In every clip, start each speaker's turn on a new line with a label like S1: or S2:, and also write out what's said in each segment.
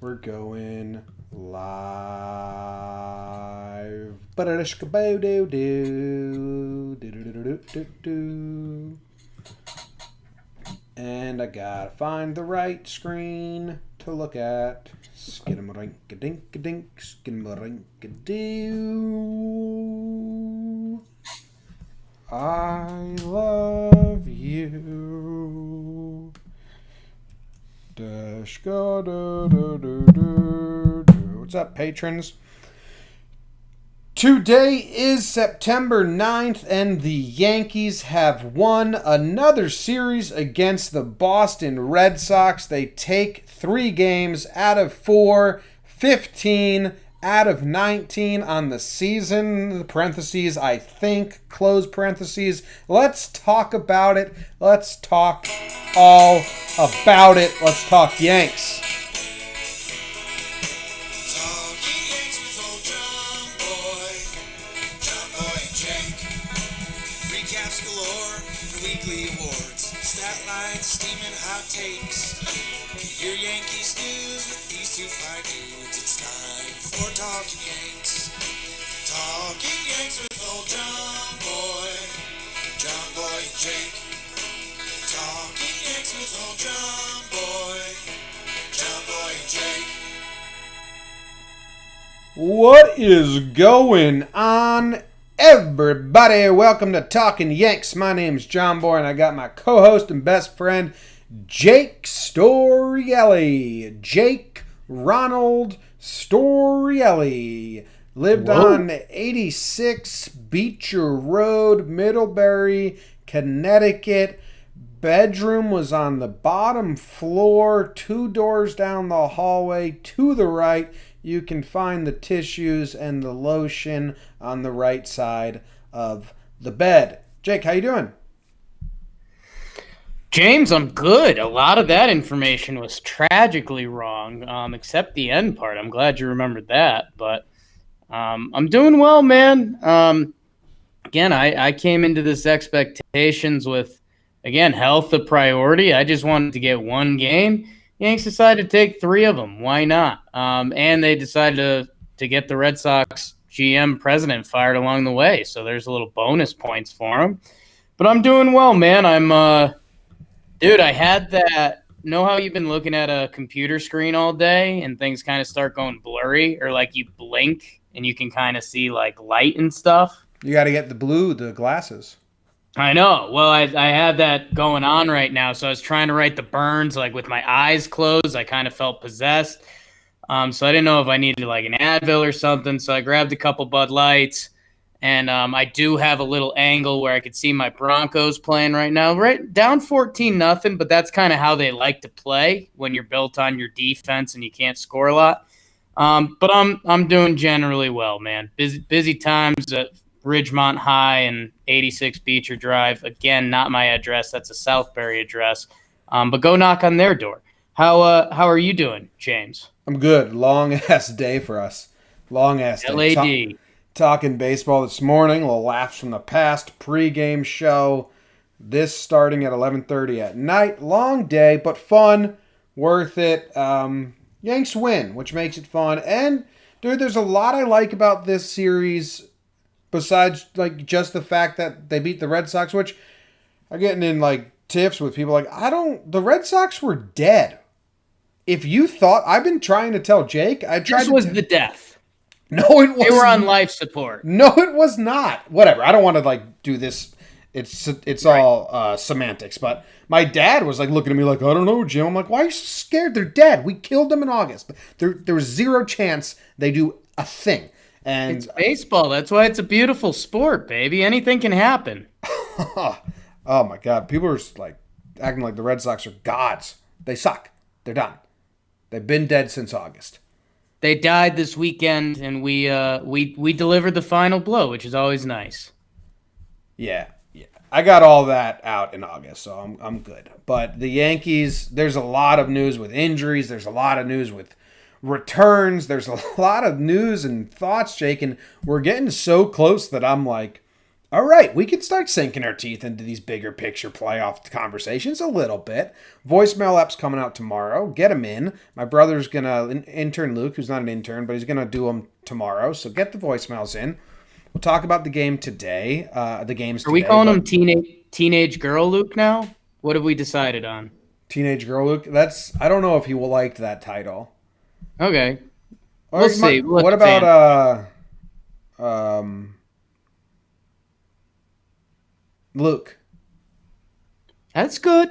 S1: We're going live. And I gotta find the right screen to look at. Skidamarinka-dink-a-dink, skidamarinka-doo. I love you. What's up, patrons? Today is September 9th, and the Yankees have won another series against the Boston Red Sox. They take 3 games out of 4, 15 out of 19 on the season. The parentheses, I think, close parentheses. Let's talk about it. Let's talk all about it. Let's talk Yanks.
S2: Recaps galore and weekly awards. Stat lines, steaming hot takes. Your Yankees news with these two fine dudes. It's time for Talking Yanks. Talking Yanks with old John Boy and Jake. Talking Yanks with old John Boy and Jake.
S1: What is going on, everybody? Welcome to Talking Yanks. My name's John Boy, and I got my co-host and best friend, Jake Storielli. Jake Ronald Storielli. Lived on 86 Beecher Road, Middlebury, Connecticut. Bedroom was on the bottom floor, 2 doors down the hallway to the right. You can find the tissues and the lotion on the right side of the bed. Jake, how you doing?
S3: James, I'm good. A lot of that information was tragically wrong, except the end part. I'm glad you remembered that, but I'm doing well, man. Again, I came into this expectations with, again, health a priority. I just wanted to get one game. Yanks decided to take 3 of them. Why not? And they decided to get the Red Sox GM president fired along the way. So there's a little bonus points for him. But I'm doing well, man. Dude, I had that. Know how you've been looking at a computer screen all day and things kind of start going blurry, or like you blink and you can kind of see like light and stuff?
S1: You got to get the glasses.
S3: I know. Well, I had that going on right now, so I was trying to write the burns like with my eyes closed. I kind of felt possessed, so I didn't know if I needed like an Advil or something. So I grabbed a couple Bud Lights, and I do have a little angle where I could see my Broncos playing right now. Right down 14-0, but that's kind of how they like to play when you're built on your defense and you can't score a lot. But I'm doing generally well, man. Busy times at Ridgemont High and 86 Beecher Drive. Again, not my address. That's a Southbury address. But go knock on their door. How are you doing, James?
S1: I'm good. Long ass day for us. Long ass day.
S3: LAD.
S1: Talking baseball this morning. A little laughs from the past. Pre-game show. This starting at 11:30 at night. Long day, but fun. Worth it. Yanks win, which makes it fun. And, dude, there's a lot I like about this series besides, like, just the fact that they beat the Red Sox, which I'm getting in, like, tiffs with people like, the Red Sox were dead. If you thought, I've been trying to tell Jake,
S3: This was the death.
S1: No, it wasn't.
S3: They were on life support.
S1: No, it was not. Whatever. I don't want to, like, do this. It's right. All semantics. But my dad was, like, looking at me like, I don't know, Jim. I'm like, why are you so scared? They're dead. We killed them in August. There was zero chance they do a thing. And
S3: it's baseball. That's why it's a beautiful sport, baby. Anything can happen.
S1: Oh, my God. People are, like, acting like the Red Sox are gods. They suck. They're done. They've been dead since August.
S3: They died this weekend, and we delivered the final blow, which is always nice.
S1: Yeah. I got all that out in August, so I'm good. But the Yankees, there's a lot of news with injuries. There's a lot of news with returns. There's a lot of news and thoughts, Jake, and we're getting so close that I'm like, All right, we can start sinking our teeth into these bigger picture playoff conversations a little bit. Voicemail app's coming out tomorrow. Get them in. My brother's going to, intern Luke, who's not an intern, but he's going to do them tomorrow. So get the voicemails in. We'll talk about the game today. The games.
S3: Are we calling him teenage girl Luke now? What have we decided on?
S1: Teenage girl Luke? I don't know if he will like that title.
S3: Okay.
S1: Or
S3: We'll see.
S1: What about Luke?
S3: That's good.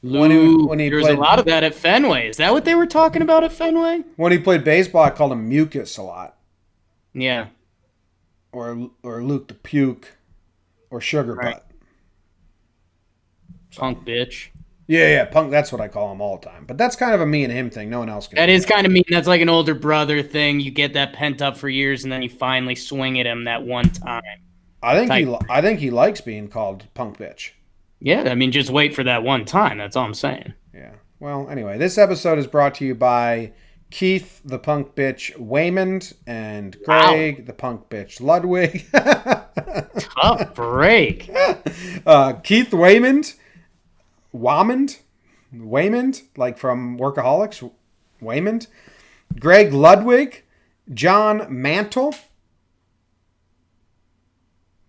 S3: Luke.
S1: When he
S3: There's
S1: played,
S3: a lot of that at Fenway. Is that what they were talking about at Fenway?
S1: when he played baseball, I called him Mucus a lot.
S3: Yeah.
S1: Or Luke the Puke. Or Sugar
S3: Right.
S1: Butt.
S3: Punk bitch.
S1: Yeah, Punk, that's what I call him all the time. But that's kind of a me and him thing. No one else can.
S3: That is kind of mean. That's like an older brother thing. You get that pent up for years, and then you finally swing at him that one time.
S1: I think he likes being called Punk Bitch.
S3: Yeah, I mean, just wait for that one time. That's all I'm saying.
S1: Yeah. Well, anyway, this episode is brought to you by Keith the Punk Bitch Waymond and Greg the Punk Bitch Ludwig.
S3: Tough break.
S1: Keith Waymond, like from Workaholics, Waymond. Greg Ludwig, John Mantle,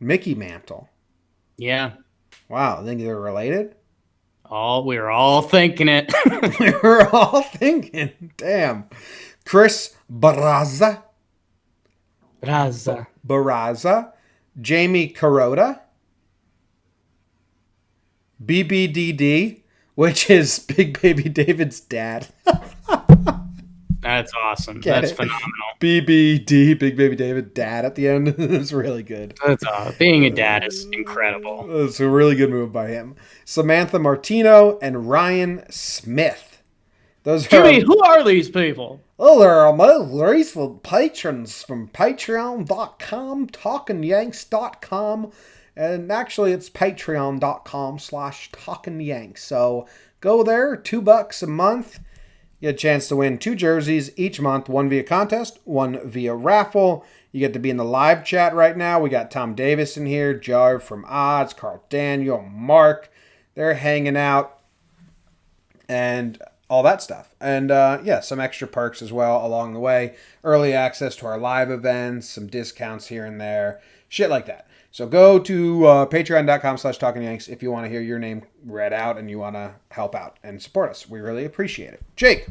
S1: Mickey Mantle.
S3: Yeah.
S1: Wow, I think they're related.
S3: We were all thinking it.
S1: We were all thinking, damn. Chris Barraza, Jamie Carota, BBDD, which is Big Baby David's dad.
S3: That's awesome.
S1: Get
S3: That's
S1: it?
S3: phenomenal.
S1: BBD, Big Baby David dad at the end. It's really good.
S3: That's being a dad is incredible.
S1: It's a really good move by him. Samantha Martino and Ryan Smith. Those
S3: Jimmy, who are these people?
S1: Oh, they're our most recent patrons from patreon.com, talkingyanks.com, and actually it's patreon.com/talkingyanks. So go there, $2 a month. You get a chance to win 2 jerseys each month, one via contest, one via raffle. You get to be in the live chat right now. We got Tom Davis in here, Jarv from Odds, Carl Daniel, Mark. They're hanging out and all that stuff. And some extra perks as well along the way. Early access to our live events, some discounts here and there, shit like that. So go to patreon.com/talkingyanks if you want to hear your name read out and you want to help out and support us. We really appreciate it. Jake,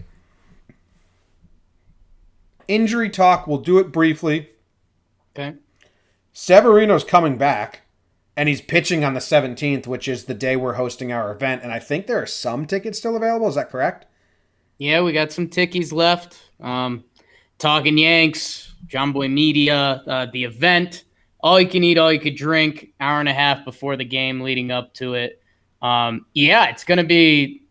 S1: injury talk. We'll do it briefly.
S3: Okay.
S1: Severino's coming back, and he's pitching on the 17th, which is the day we're hosting our event. And I think there are some tickets still available. Is that correct?
S3: Yeah, we got some tickies left. Talking Yanks, John Boy Media, the event. All you can eat, all you could drink, hour and a half before the game leading up to it. It's going to be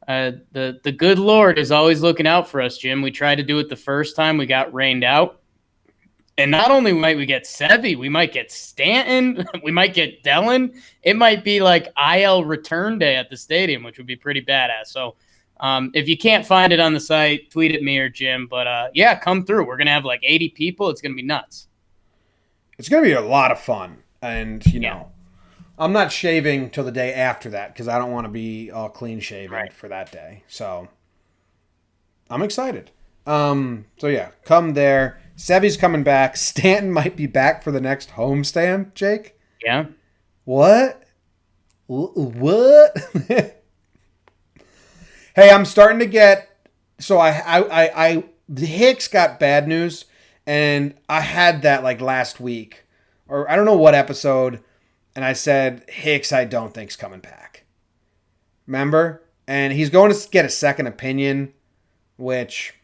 S3: the good Lord is always looking out for us, Jim. We tried to do it the first time. We got rained out. And not only might we get Sevy, we might get Stanton. We might get Dellin. It might be like IL return day at the stadium, which would be pretty badass. So if you can't find it on the site, tweet at me or Jim. But come through. We're going to have like 80 people. It's going to be nuts.
S1: It's going to be a lot of fun. And, I'm not shaving till the day after that because I don't want to be all clean shaven for that day. So I'm excited. Come there. Sevy's coming back. Stanton might be back for the next homestand, Jake.
S3: Yeah.
S1: What? What? Hey, I'm starting to get... So the Hicks got bad news, and I had that like last week. Or I don't know what episode, and I said, Hicks I don't think's coming back. Remember? And he's going to get a second opinion, which...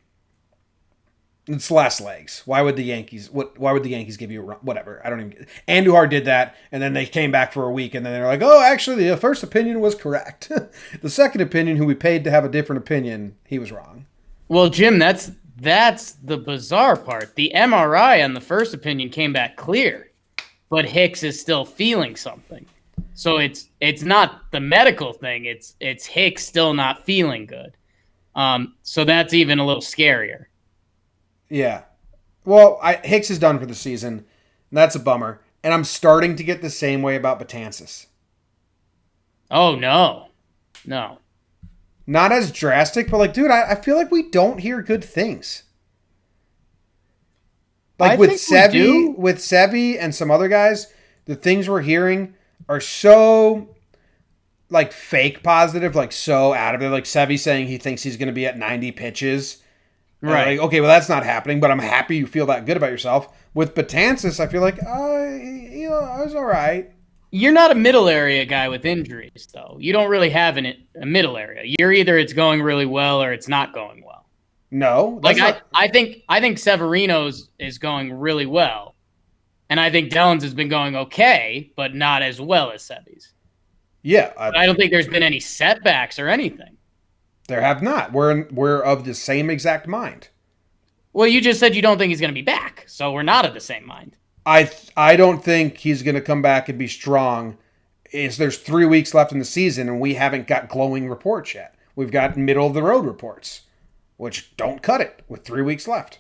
S1: It's last legs. Why would the Yankees give you whatever? I don't even. Andujar did that, and then they came back for a week, and then they're like, "Oh, actually, the first opinion was correct. The second opinion, who we paid to have a different opinion, he was wrong."
S3: Well, Jim, that's the bizarre part. The MRI on the first opinion came back clear, but Hicks is still feeling something. So it's not the medical thing. It's Hicks still not feeling good. So that's even a little scarier.
S1: Yeah. Well, Hicks is done for the season. That's a bummer. And I'm starting to get the same way about Betances.
S3: Oh, no. No.
S1: Not as drastic, but like, dude, I feel like we don't hear good things. Like with Sevy and some other guys, the things we're hearing are so like fake positive, like so out of it. Like Sevy saying he thinks he's going to be at 90 pitches.
S3: Right.
S1: Like, okay, well that's not happening, but I'm happy you feel that good about yourself. With Betances, I feel like, I was all right.
S3: You're not a middle area guy with injuries, though. You don't really have a middle area. You're either it's going really well or it's not going well.
S1: No,
S3: like I think Severino's is going really well, and I think Dellen's has been going okay, but not as well as Sevy's.
S1: Yeah,
S3: I don't think there's been any setbacks or anything.
S1: There have not. We're of the same exact mind.
S3: Well, you just said you don't think he's going to be back, so we're not of the same mind.
S1: I don't think he's going to come back and be strong. There's 3 weeks left in the season, and we haven't got glowing reports yet. We've got middle of the road reports, which don't cut it with 3 weeks left.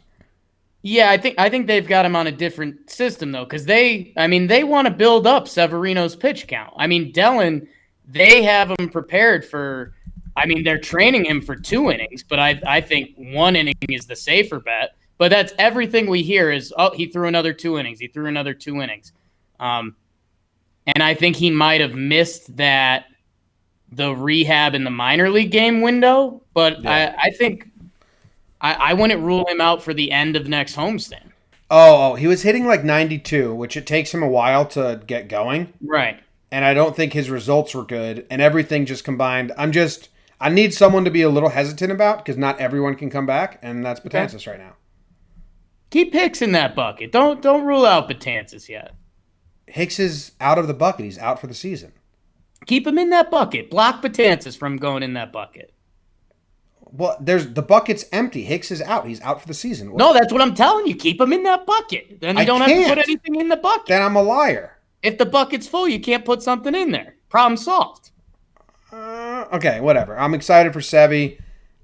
S3: Yeah, I think they've got him on a different system though, because they want to build up Severino's pitch count. I mean, Dellen, they have him prepared for. I mean, they're training him for 2 innings, but I think 1 inning is the safer bet. But that's everything we hear is, oh, he threw another 2 innings. He threw another 2 innings. And I think he might have missed the rehab in the minor league game window. But yeah. I think I wouldn't rule him out for the end of next homestand.
S1: Oh, he was hitting like 92, which it takes him a while to get going.
S3: Right.
S1: And I don't think his results were good. And everything just combined. I need someone to be a little hesitant about because not everyone can come back. And that's Betances right now.
S3: Keep Hicks in that bucket. Don't rule out Betances yet.
S1: Hicks is out of the bucket. He's out for the season.
S3: Keep him in that bucket. Block Betances from going in that bucket.
S1: Well, the bucket's empty. Hicks is out. He's out for the season.
S3: No, that's what I'm telling you. Keep him in that bucket. Then you don't have to put anything in the bucket.
S1: Then I'm a liar.
S3: If the bucket's full, you can't put something in there. Problem solved.
S1: Okay, whatever. I'm excited for Sevy.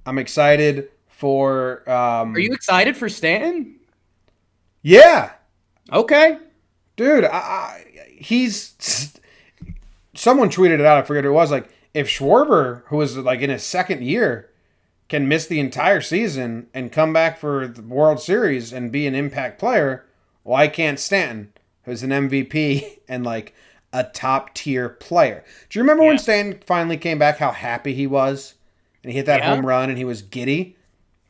S1: I'm excited for...
S3: Are you excited for Stanton?
S1: Yeah.
S3: Okay.
S1: Dude, he's... Someone tweeted it out. I forget who it was. Like, if Schwarber, who was like in his second year, can miss the entire season and come back for the World Series and be an impact player, why can't Stanton, who's an MVP and like a top tier player? Do you remember when Stanton finally came back, how happy he was? And he hit that home run and he was giddy?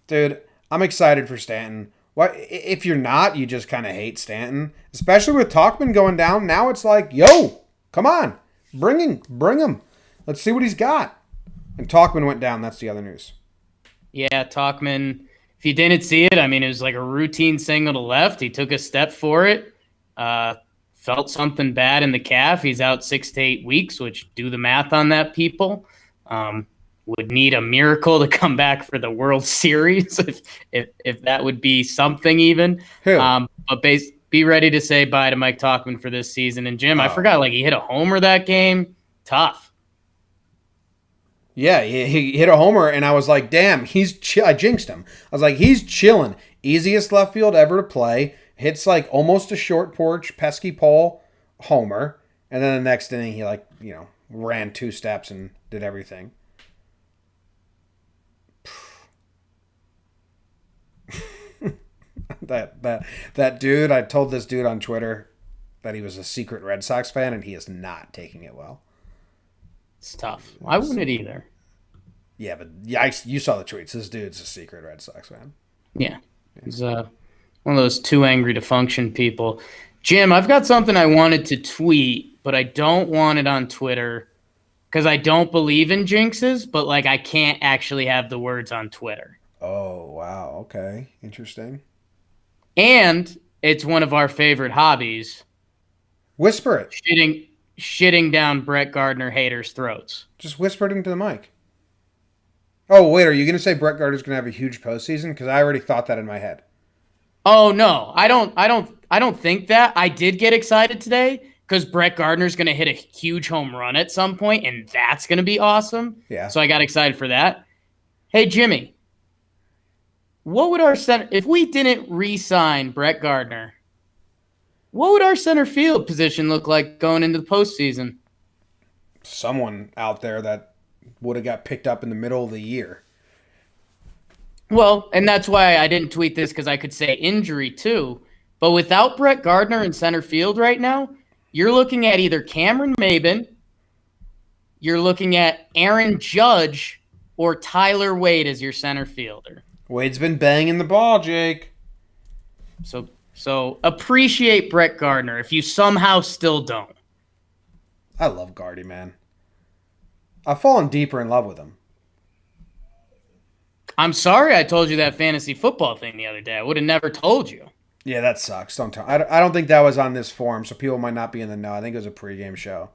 S1: Dude, I'm excited for Stanton. What if you're not, you just kind of hate Stanton. Especially with Tauchman going down. Now it's like, yo, come on. Bring him. Let's see what he's got. And Tauchman went down. That's the other news.
S3: Yeah, Tauchman, if you didn't see it, I mean, it was like a routine single to left. He took a step for it. Felt something bad in the calf. He's out 6 to 8 weeks, which do the math on that, people. Would need a miracle to come back for the World Series if that would be something even. But be ready to say bye to Mike Tauchman for this season. And Jim, I forgot, like he hit a homer that game. Tough.
S1: Yeah, he hit a homer, and I was like, damn, I jinxed him. I was like, he's chilling. Easiest left field ever to play. Hits like almost a short porch, pesky pole homer. And then the next inning, he ran 2 steps and did everything. that dude, I told this dude on Twitter that he was a secret Red Sox fan, and he is not taking it well.
S3: It's tough. I wouldn't either.
S1: Yeah, but you saw the tweets. This dude's a secret Red Sox fan.
S3: Yeah. He's one of those too angry to function people. Jim, I've got something I wanted to tweet, but I don't want it on Twitter because I don't believe in jinxes, but like I can't actually have the words on Twitter.
S1: Oh, wow. Okay. Interesting.
S3: And it's one of our favorite hobbies.
S1: Whisper it.
S3: Shitting down Brett Gardner haters' throats.
S1: Just whisper it into the mic. Oh, wait, are you going to say Brett Gardner's going to have a huge postseason? Because I already thought that in my head.
S3: Oh, no. I don't think that. I did get excited today because Brett Gardner's going to hit a huge home run at some point, and that's going to be awesome.
S1: Yeah.
S3: So I got excited for that. Hey, Jimmy, what would our center, if we didn't re-sign Brett Gardner, What would our center field position look like going into the postseason?
S1: Someone out there that would have got picked up in the middle of the year.
S3: Well, and that's why I didn't tweet this because I could say injury too. But without Brett Gardner in center field right now, you're looking at either Cameron Maben, you're looking at Aaron Judge, or Tyler Wade as your center fielder.
S1: Wade's been banging the ball, Jake.
S3: So appreciate Brett Gardner if you somehow still don't.
S1: I love Gardy, man. I've fallen deeper in love with him.
S3: I'm sorry I told you that fantasy football thing the other day. I would have never told you.
S1: Yeah, that sucks. Don't tell. I don't think that was on this forum, so people might not be in the know. I think it was a pregame show.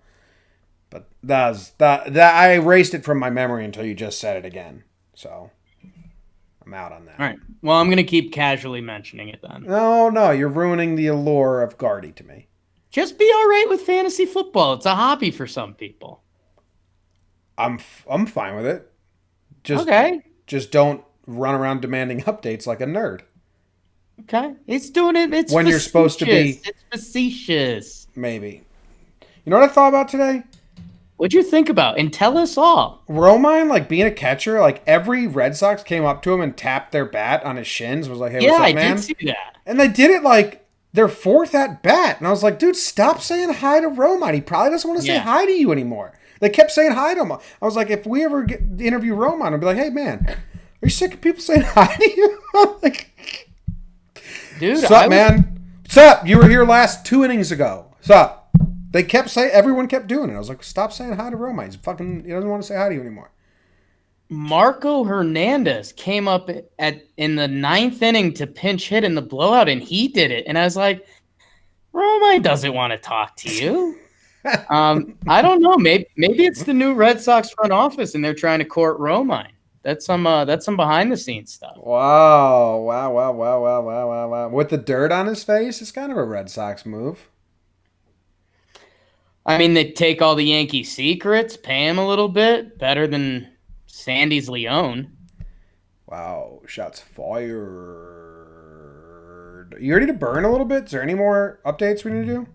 S1: But that I erased it from my memory until you just said it again. So I'm out on that.
S3: All right. Well, I'm going to keep casually mentioning it then.
S1: No, you're ruining the allure of Gardy to me.
S3: Just be all right with fantasy football. It's a hobby for some people.
S1: I'm fine with it. Just don't run around demanding updates like a nerd.
S3: Okay. It's doing it. It's
S1: when you're supposed to be.
S3: It's facetious.
S1: Maybe. You know what I thought about today?
S3: What'd you think about? And tell us all.
S1: Romine, like being a catcher, like every Red Sox came up to him and tapped their bat on his shins. Was like, "Hey, what's up, man?"
S3: Yeah, I did see that.
S1: And they did it like their fourth at bat, and I was like, "Dude, stop saying hi to Romine. He probably doesn't want to say hi to you anymore." They kept saying hi to him. I was like, if we ever interview Romine, I'd be like, "Hey, man, are you sick of people saying hi to you?" Like,
S3: dude,
S1: what's up, man? What's up? You were here last 2 innings ago. What's up? They kept saying, everyone kept doing it. I was like, stop saying hi to Romine. He doesn't want to say hi to you anymore.
S3: Marco Hernandez came up in the 9th inning to pinch hit in the blowout, and he did it. And I was like, Romine doesn't want to talk to you. I don't know. Maybe it's the new Red Sox front office, and they're trying to court Romine. That's some behind the scenes stuff.
S1: Wow. With the dirt on his face, it's kind of a Red Sox move.
S3: I mean, they take all the Yankee secrets, pay him a little bit, better than Sandy's Leon. Wow,
S1: shots fired. You ready to burn a little bit? Is there any more updates we need to do?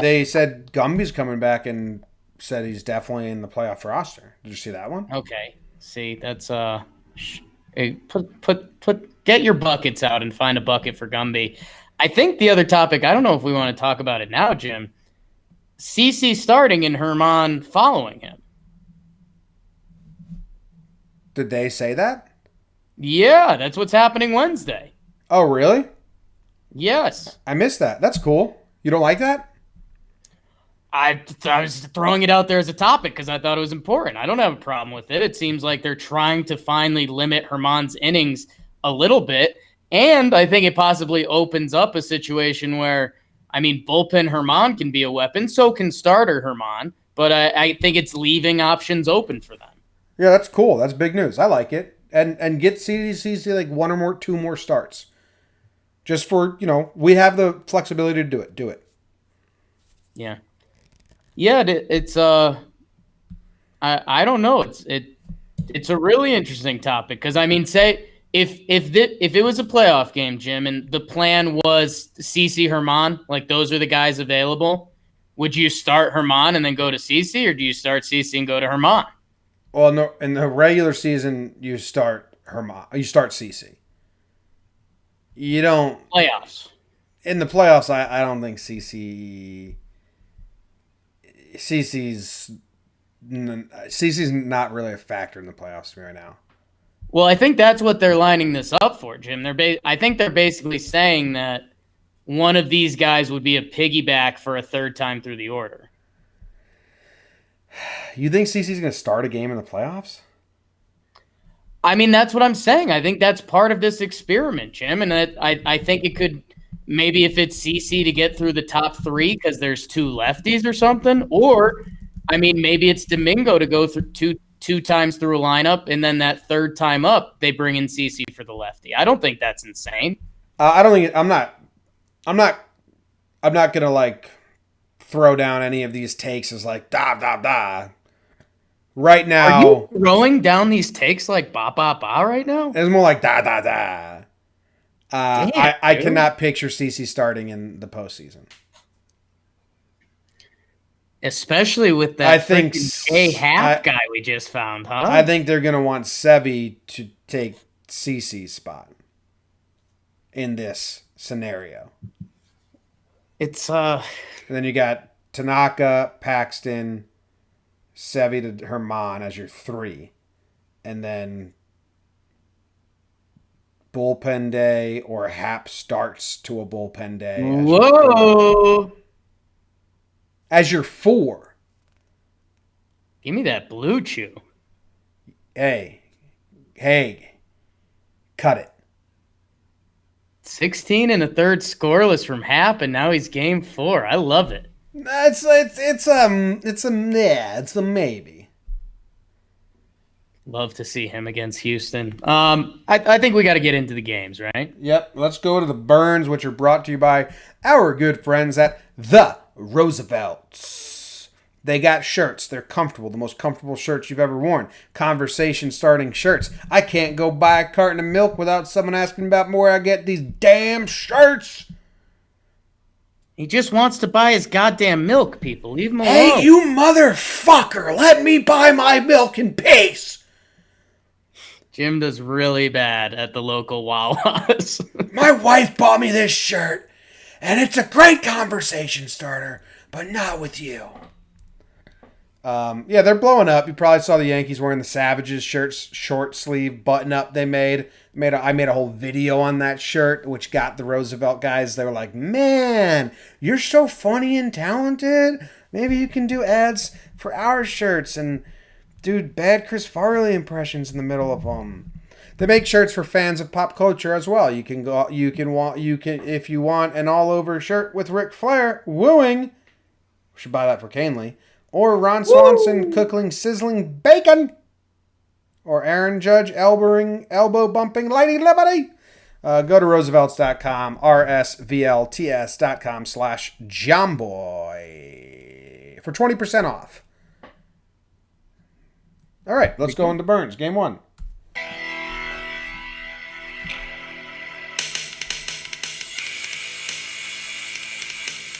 S1: They said Gumby's coming back and said he's definitely in the playoff roster. Did you see that one?
S3: Okay. See, that's get your buckets out and find a bucket for Gumby. I think the other topic, I don't know if we want to talk about it now, Jim. CC starting and Herman following him.
S1: Did they say that?
S3: Yeah, that's what's happening Wednesday.
S1: Oh, really?
S3: Yes.
S1: I missed that. That's cool. You don't like that?
S3: I was throwing it out there as a topic because I thought it was important. I don't have a problem with it. It seems like they're trying to finally limit Herman's innings a little bit. And I think it possibly opens up a situation where, I mean, bullpen Herman can be a weapon. So can starter Herman. But I think it's leaving options open for them.
S1: Yeah, that's cool. That's big news. I like it. And get CDC to like 1 or more, 2 more starts. Just for, we have the flexibility to do it. Do it.
S3: Yeah. Yeah, it's I don't know. It's a really interesting topic because I mean, say if it was a playoff game, Jim, and the plan was CC Herman, like those are the guys available, would you start Herman and then go to CC, or do you start CC and go to Herman?
S1: Well, no, in the regular season, you start Herman. You start CC. You don't
S3: playoffs.
S1: In the playoffs, I don't think CC's not really a factor in the playoffs right now.
S3: Well, I think that's what they're lining this up for, Jim. I think they're basically saying that one of these guys would be a piggyback for a third time through the order.
S1: You think CC's going to start a game in the playoffs?
S3: I mean, that's what I'm saying. I think that's part of this experiment, Jim. And I think it could, maybe if it's CC to get through the top 3 because there's 2 lefties or something. Or, I mean, maybe it's Domingo to go through two times through a lineup, and then that third time up, they bring in CC for the lefty. I don't think that's insane.
S1: I don't think I'm not gonna like throw down any of these takes as like da. Right now,
S3: are you throwing down these takes like ba ba ba right now?
S1: It's more like da. I cannot picture CC starting in the postseason.
S3: Especially with that
S1: I think
S3: guy we just found, huh?
S1: I think they're going to want Sevy to take CC's spot in this scenario.
S3: It's
S1: And then you got Tanaka, Paxton, Sevy to Herman as your 3. And then bullpen day or Hap starts to a bullpen day.
S3: Whoa!
S1: As your 4.
S3: Give me that Blue Chew.
S1: Hey, cut it.
S3: 16 and a third scoreless from Hap, and now he's game 4. I love it.
S1: It's a maybe.
S3: Love to see him against Houston. I think we got to get into the games, right?
S1: Yep. Let's go to the Burns, which are brought to you by our good friends at the Roosevelts. They got shirts. They're comfortable. The most comfortable shirts you've ever worn. Conversation starting shirts. I can't go buy a carton of milk without someone asking about where I get these damn shirts.
S3: He just wants to buy his goddamn milk, people. Leave him alone.
S1: Hey, you motherfucker. Let me buy my milk in peace.
S3: Jim does really bad at the local Wawas.
S1: My wife bought me this shirt, and it's a great conversation starter, but not with you. Yeah, they're blowing up. You probably saw the Yankees wearing the Savages shirts, short sleeve button up they made. I made a whole video on that shirt, which got the Roosevelt guys. They were like, man, you're so funny and talented. Maybe you can do ads for our shirts and do bad Chris Farley impressions in the middle of them. They make shirts for fans of pop culture as well. You can if you want an all over shirt with Ric Flair wooing, we should buy that for Canely. Or Ron Swanson cooking sizzling bacon. Or Aaron Judge elbow bumping Lady Liberty. Go to Roosevelts.com, rsvlts.com/Jomboy for 20% off. All right, let's go into Burns. Game 1.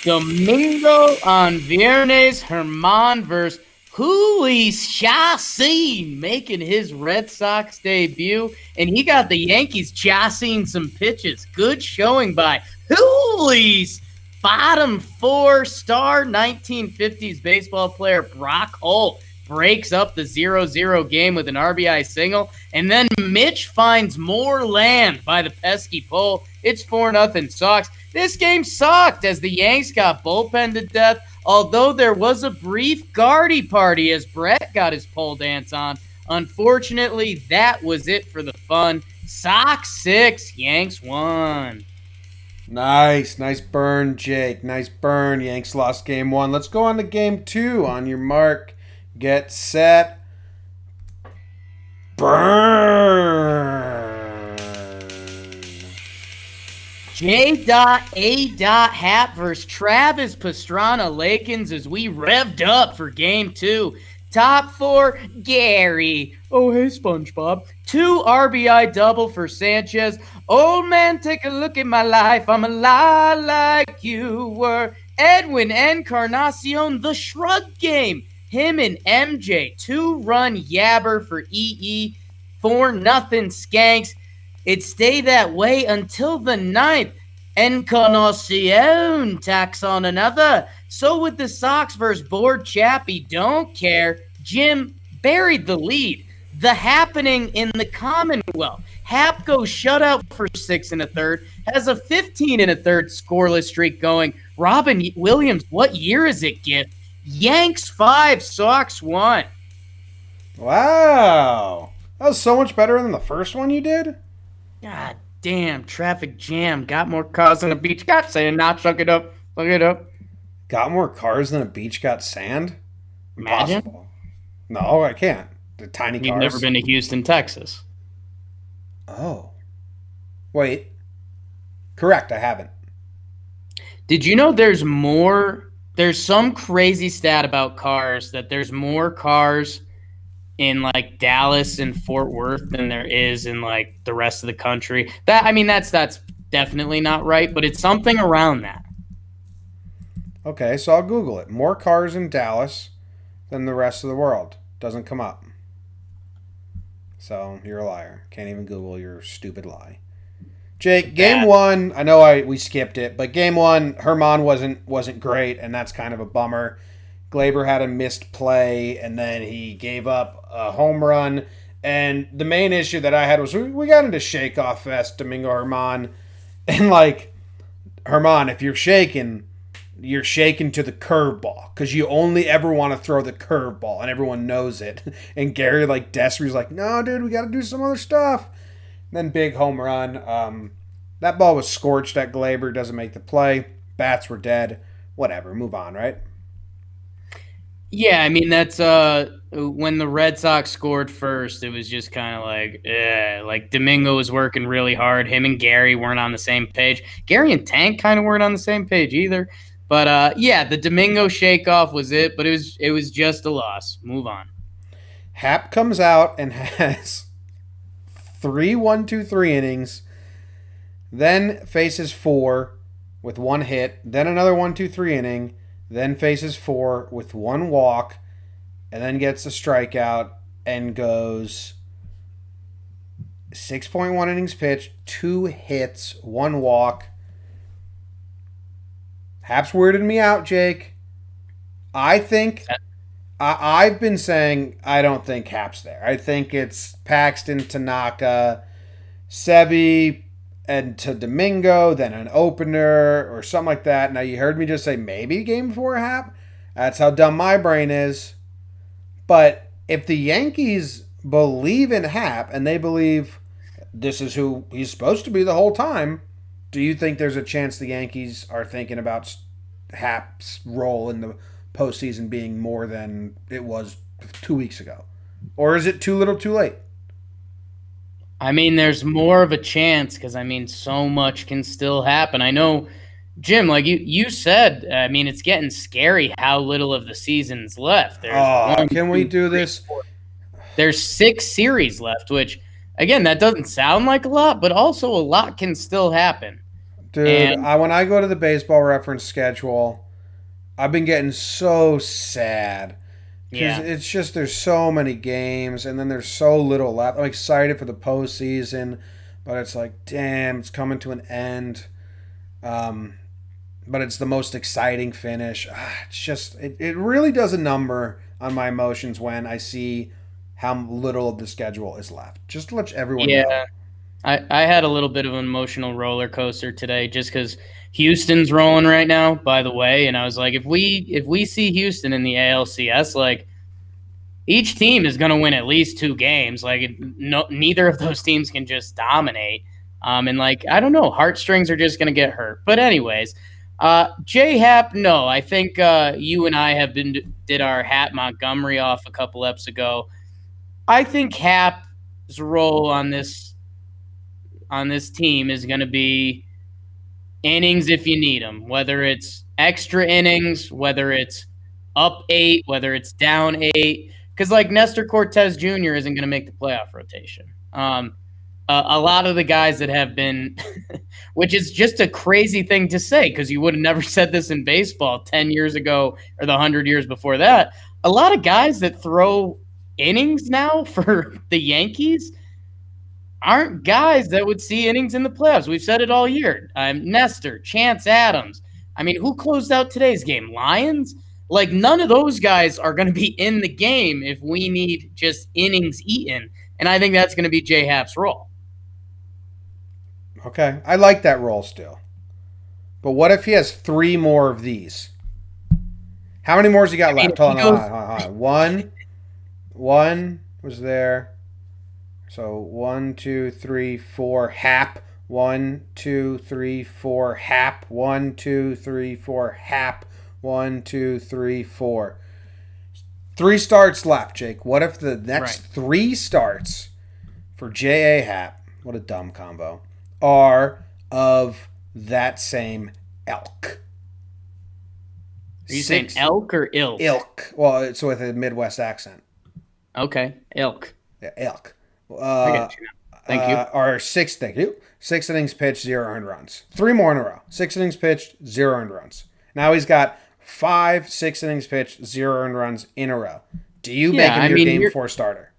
S3: Domingo on Viernes, Herman versus Jhoulys Chacín making his Red Sox debut, and he got the Yankees chasing some pitches. Good showing by Jhoulys. Bottom 4-star 1950s baseball player Brock Holt breaks up the 0-0 game with an RBI single, and then Mitch finds more land by the pesky pole. It's 4-0 Sox. This game sucked as the Yanks got bullpen to death, although there was a brief Gardy party as Brett got his pole dance on. Unfortunately, that was it for the fun. Sox 6, Yanks 1.
S1: Nice burn, Jake. Nice burn. Yanks lost game 1. Let's go on to game 2. On your mark, get set, burn.
S3: J.A. Happ versus Travis Pastrana Lakins as we revved up for game 2. Top 4, Gary. Oh, hey, SpongeBob. 2 RBI double for Sanchez. Old man, take a look at my life. I'm a lot like you were. Edwin Encarnacion, the shrug game. Him and MJ, 2-run yabber for EE. 4-0 Skanks. It stayed that way until the 9th. Encarnacion tacks on another. So with the Sox versus Board Chappie, don't care. Jim buried the lead. The happening in the Commonwealth. Hap goes shutout for 6 1/3. Has a 15 1/3 scoreless streak going. Robin Williams, what year is it, Gift? Yanks 5, Sox 1.
S1: Wow. That was so much better than the first one you did?
S3: God damn, traffic jam. Got more cars than a beach got sand. Now suck it up. Suck it up.
S1: Got more cars than a beach got sand?
S3: Imagine.
S1: Impossible. No, I can't. The tiny cars.
S3: You've never been to Houston, Texas.
S1: Oh. Wait. Correct, I haven't.
S3: Did you know there's some crazy stat about cars that there's more cars in like Dallas and Fort Worth than there is in like the rest of the country? That's definitely not right, but it's something around that.
S1: Okay, so I'll Google it. More cars in Dallas than the rest of the world. Doesn't come up. So you're a liar. Can't even Google your stupid lie. Jake, game one. I know we skipped it, but game one, Herman wasn't great, and that's kind of a bummer. Glaber had a missed play, and then he gave up a home run. And the main issue that I had was we got into shake-off fest, Domingo Herman. And, like, Herman, if you're shaking to the curveball because you only ever want to throw the curveball, and everyone knows it. And Gary, like, Desry's like, no, dude, we got to do some other stuff. And then big home run. That ball was scorched at Glaber, doesn't make the play. Bats were dead. Whatever, move on, right?
S3: Yeah, I mean, that's when the Red Sox scored first, it was just kind of like Domingo was working really hard. Him and Gary weren't on the same page. Gary and Tank kind of weren't on the same page either. But yeah, the Domingo shakeoff was it, but it was just a loss. Move on.
S1: Hap comes out and has 3 innings, then faces 4 with 1 hit, then another 1-2-3 inning, then faces 4 with 1 walk, and then gets a strikeout and goes 6.1 innings pitched, 2 hits, 1 walk. Hap's weirded me out, Jake. I think I've been saying I don't think Hap's there. I think it's Paxton, Tanaka, Sevy, and to Domingo, then an opener or something like that. Now, you heard me just say maybe game 4 Hap. That's how dumb my brain is. But if the Yankees believe in Hap and they believe this is who he's supposed to be the whole time, do you think there's a chance the Yankees are thinking about Hap's role in the postseason being more than it was 2 weeks ago? Or is it too little too late?
S3: I mean, there's more of a chance because, I mean, so much can still happen. I know, Jim, like you said, I mean, it's getting scary how little of the season's left.
S1: Can we do this?
S3: There's 6 series left, which, again, that doesn't sound like a lot, but also a lot can still happen.
S1: Dude, when I go to the Baseball Reference schedule, I've been getting so sad. Because it's just there's so many games, and then there's so little left. I'm excited for the postseason, but it's like, damn, it's coming to an end. But it's the most exciting finish. It's just, it really does a number on my emotions when I see how little of the schedule is left. Just to let everyone know.
S3: I had a little bit of an emotional roller coaster today just because Houston's rolling right now, by the way, and I was like, if we see Houston in the ALCS, like, each team is going to win at least 2 games. Like, neither of those teams can just dominate. And, like, I don't know, heartstrings are just going to get hurt. But anyways, J Hap, no, I think you and I did our Hap Montgomery off a couple eps ago. I think Hap's role on this team is going to be innings if you need them, whether it's extra innings, whether it's up 8, whether it's down 8, because, like, Nestor Cortez Jr. isn't going to make the playoff rotation. A lot of the guys that have been, which is just a crazy thing to say because you would have never said this in baseball 10 years ago or the 100 years before that. A lot of guys that throw innings now for the Yankees aren't guys that would see innings in the playoffs. We've said it all year. Nestor, Chance Adams. I mean, who closed out today's game? Lions? Like, none of those guys are going to be in the game if we need just innings eaten. And I think that's going to be J Hap's role.
S1: Okay. I like that role still. But what if he has 3 more of these? How many more has he got left? Hold on. One was there. So 1, 2, 3, 4, Hap. 1, 2, 3, 4, Hap. 1, 2, 3, 4, Hap. 1, 2, 3, 4. 3 starts left, Jake. What if the next 3 starts for J.A. Hap, what a dumb combo, are of that same elk?
S3: Are you saying elk or ilk?
S1: Ilk. Well, it's with a Midwest accent.
S3: Okay, ilk.
S1: Yeah, elk.
S3: I get you Thank you.
S1: Or sixth inning. 6 innings pitched, 0 earned runs. 3 more in a row. 6 innings pitched, 0 earned runs. Now he's got 5 6 innings pitched, 0 earned runs in a row. Do you make him your game 4 starter?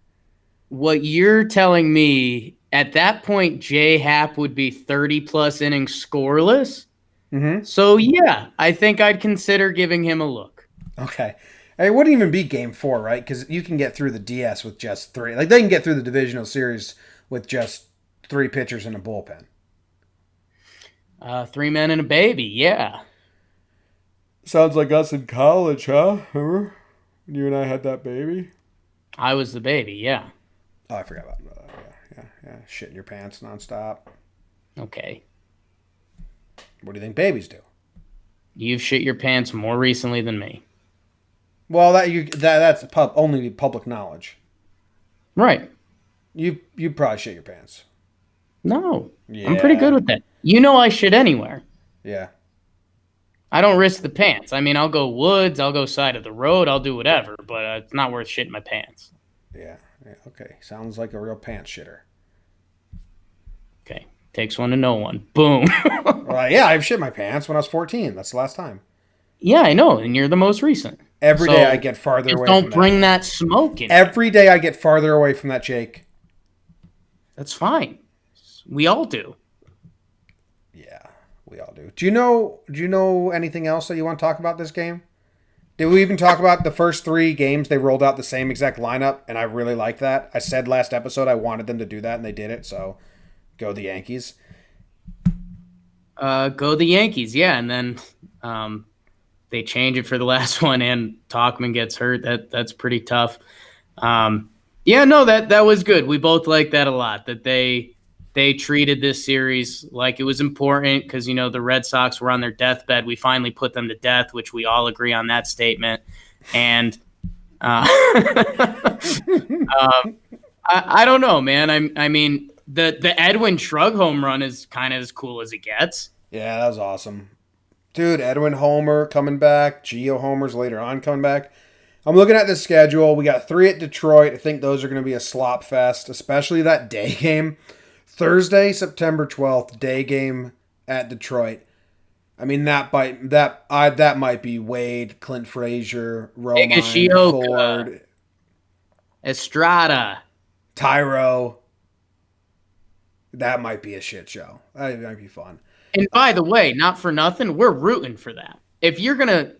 S3: What you're telling me, at that point, J-Happ would be 30-plus innings scoreless?
S1: Mm-hmm.
S3: So, yeah, I think I'd consider giving him a look.
S1: Okay. It wouldn't even be game 4, right? Because you can get through the DS with just 3. Like, they can get through the divisional series with just 3 pitchers in a bullpen.
S3: 3 men and a baby, yeah.
S1: Sounds like us in college, huh? Remember when you and I had that baby?
S3: I was the baby, yeah.
S1: Oh, I forgot about that. Yeah. Shit in your pants nonstop.
S3: Okay.
S1: What do you think babies do?
S3: You've shit your pants more recently than me.
S1: Well, that's only public knowledge.
S3: Right.
S1: You probably shit your pants.
S3: No.
S1: Yeah.
S3: I'm pretty good with that. You know I shit anywhere.
S1: Yeah.
S3: I don't risk the pants. I mean, I'll go woods, I'll go side of the road, I'll do whatever, but it's not worth shitting my pants.
S1: Yeah. Okay. Sounds like a real pants shitter.
S3: Okay. Takes one to know one. Boom.
S1: Well, yeah, I've shit my pants when I was 14. That's the last time.
S3: Yeah, I know, and you're the most recent.
S1: Every day I get farther away from that.
S3: Don't bring that smoke in.
S1: Every day I get farther away from that, Jake.
S3: That's fine. We all do.
S1: Yeah, we all do. Do you know anything else that you want to talk about this game? Did we even talk about the first 3 games? They rolled out the same exact lineup, and I really like that. I said last episode I wanted them to do that, and they did it, so go the Yankees.
S3: Go the Yankees, yeah, and then they change it for the last one, and Tauchman gets hurt. That's pretty tough. Yeah, no, that was good. We both liked that a lot, that they treated this series like it was important because, the Red Sox were on their deathbed. We finally put them to death, which we all agree on that statement. And I don't know, man. I mean, the Edwin Shrug home run is kind of as cool as it gets.
S1: Yeah, that was awesome. Dude, Edwin Homer coming back. Gio Homers later on coming back. I'm looking at the schedule. We got 3 at Detroit. I think those are going to be a slop fest, especially that day game. Thursday, September 12th, day game at Detroit. I mean, that might be Wade, Clint Frazier, Romine, Ford,
S3: Estrada,
S1: Tyro. That might be a shit show. That might be fun.
S3: And by the way, not for nothing, we're rooting for that. If you're going to,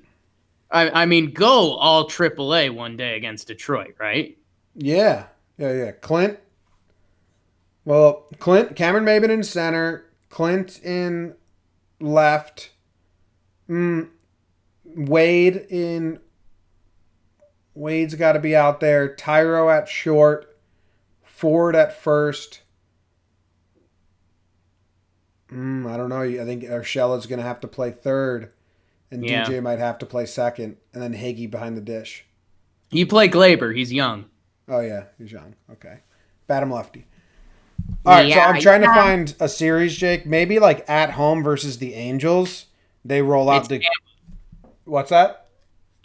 S3: go all AAA one day against Detroit, right?
S1: Yeah. Cameron Maybin in center, Clint in left, Wade's got to be out there, Tyro at short, Ford at first. I don't know. I think Urshela's going to have to play third, and
S3: yeah.
S1: DJ might have to play second, and then Higgy behind the dish.
S3: You play Glaber. He's young.
S1: Oh, yeah. He's young. Okay. Bat him lefty. All right, so I'm trying to find a series, Jake. Maybe like at home versus the Angels. They roll out the... What's that?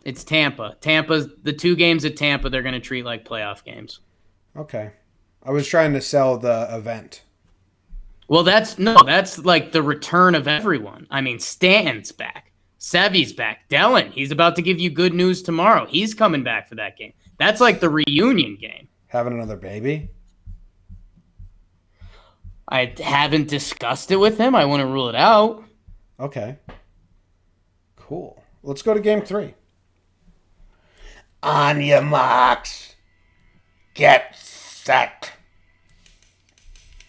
S3: It's Tampa. The 2 games at Tampa, they're going to treat like playoff games.
S1: Okay. I was trying to sell the event.
S3: Well, that's like the return of everyone. I mean, Stanton's back. Sevy's back. Dellin, he's about to give you good news tomorrow. He's coming back for that game. That's like the reunion game.
S1: Having another baby?
S3: I haven't discussed it with him. I wouldn't rule it out.
S1: Okay. Cool. Let's go to game 3. On your marks. Get set.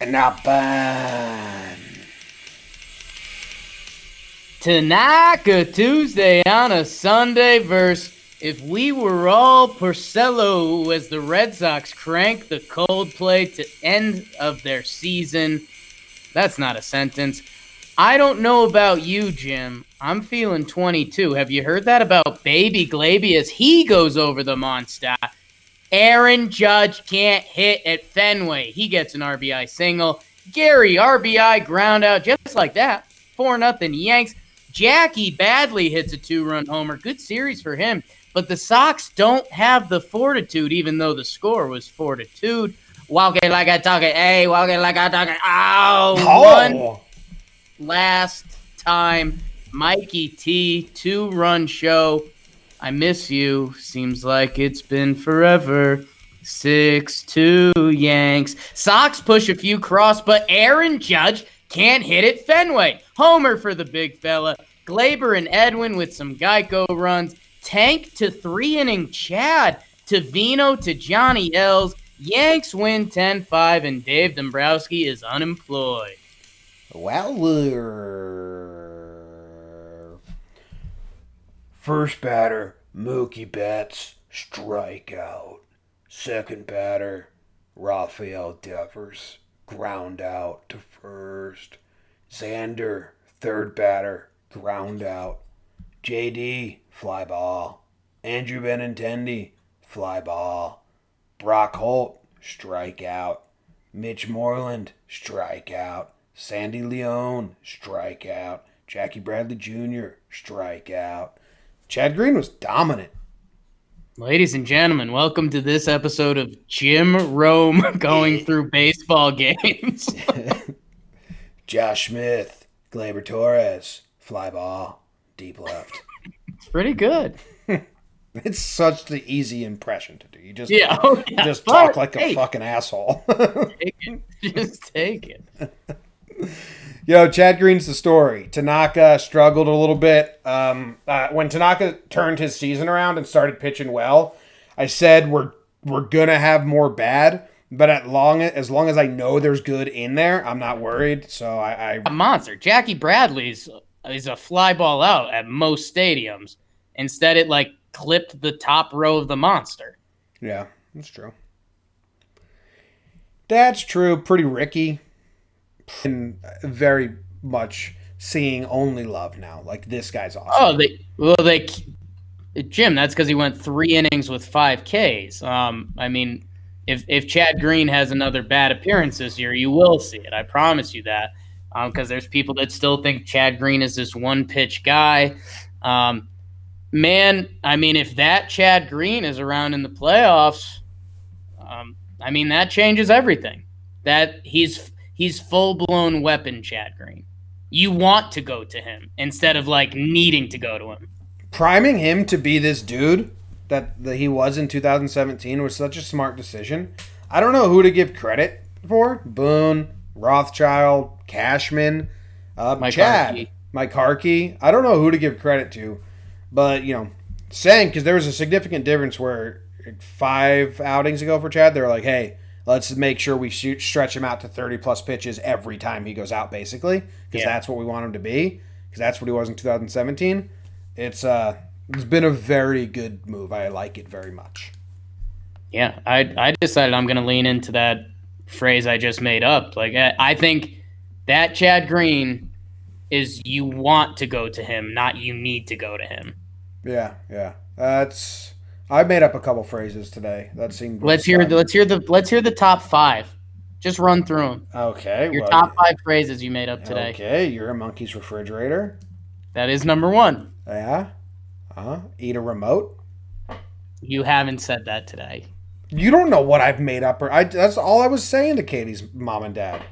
S1: And now burn.
S3: Tanaka Tuesday on a Sunday versus If We Were All Porcello as the Red Sox crank the Coldplay to end of their season. That's not a sentence. I don't know about you, Jim. I'm feeling 22. Have you heard that about Baby Glabius? He goes over the monster. Aaron Judge can't hit at Fenway. He gets an RBI single. Gary, RBI ground out just like that. 4-0 Yanks. Jackie Badley hits a 2-run homer. Good series for him. But the Sox don't have the fortitude, even though the score was 4-2. Walking like I talk it. Hey, walking like I talk it. Oh,
S1: Oh,
S3: one last time. Mikey T, 2-run show. I miss you. Seems like it's been forever. 6-2 Yanks. Sox push a few cross, but Aaron Judge can't hit it Fenway. Homer for the big fella. Glaber and Edwin with some Geico runs. Tank to 3-inning Chad. To Vino to Johnny Els. Yanks win 10-5, and Dave Dombrowski is unemployed.
S1: well, first batter, Mookie Betts, strikeout. Second batter, Rafael Devers, ground out to first. Xander, third batter, ground out. JD, fly ball. Andrew Benintendi, fly ball. Brock Holt, strikeout. Mitch Moreland, strikeout. Sandy Leone, strikeout. Jackie Bradley Jr., strikeout. Chad Green was dominant.
S3: Ladies and gentlemen, welcome to this episode of Jim Rome going through baseball games.
S1: Josh Smith, Gleyber Torres, fly ball, deep left.
S3: It's pretty good.
S1: It's such the easy impression to do. You just just
S3: But,
S1: talk like a
S3: hey,
S1: fucking asshole.
S3: take it. Just take it.
S1: Yo, Chad Green's the story. Tanaka struggled a little bit. When Tanaka turned his season around and started pitching well, I said we're gonna have more bad, but as long as I know there's good in there, I'm not worried. So I
S3: A monster. Jackie Bradley's is a fly ball out at most stadiums. Instead, it clipped the top row of the monster.
S1: yeah, that's true. That's true. Pretty Ricky. And very much seeing only love now. Like, this guy's awesome.
S3: Jim, that's because he went 3 innings with 5 Ks. I mean, if Chad Green has another bad appearance this year, you will see it. I promise you that. Because there's people that still think Chad Green is this one-pitch guy. Man, I mean, if that Chad Green is around in the playoffs, I mean, that changes everything. That he's full-blown weapon Chad Green. You want to go to him instead of needing to go to him.
S1: Priming him to be this dude that he was in 2017 was such a smart decision. I don't know who to give credit for. Boone, Rothschild, Cashman, Chad,
S3: Harkey.
S1: Mike Harkey. I don't know who to give credit to. But, saying, because there was a significant difference where 5 outings ago for Chad, they were like, hey, let's make sure we stretch him out to 30-plus pitches every time he goes out, basically, because that's what we want him to be, because that's what he was in 2017. It's been a very good move. I like it very much.
S3: Yeah, I decided I'm going to lean into that phrase I just made up. I think that Chad Green is you want to go to him, not you need to go to him.
S1: Yeah. I made up a couple phrases today. That seemed.
S3: Let's hear the top 5. Just run through them.
S1: Okay.
S3: Your top 5 phrases you made up today.
S1: Okay, you're a monkey's refrigerator.
S3: That is number 1.
S1: Yeah. Eat a remote.
S3: You haven't said that today.
S1: You don't know what I've made up. That's all I was saying to Katie's mom and dad.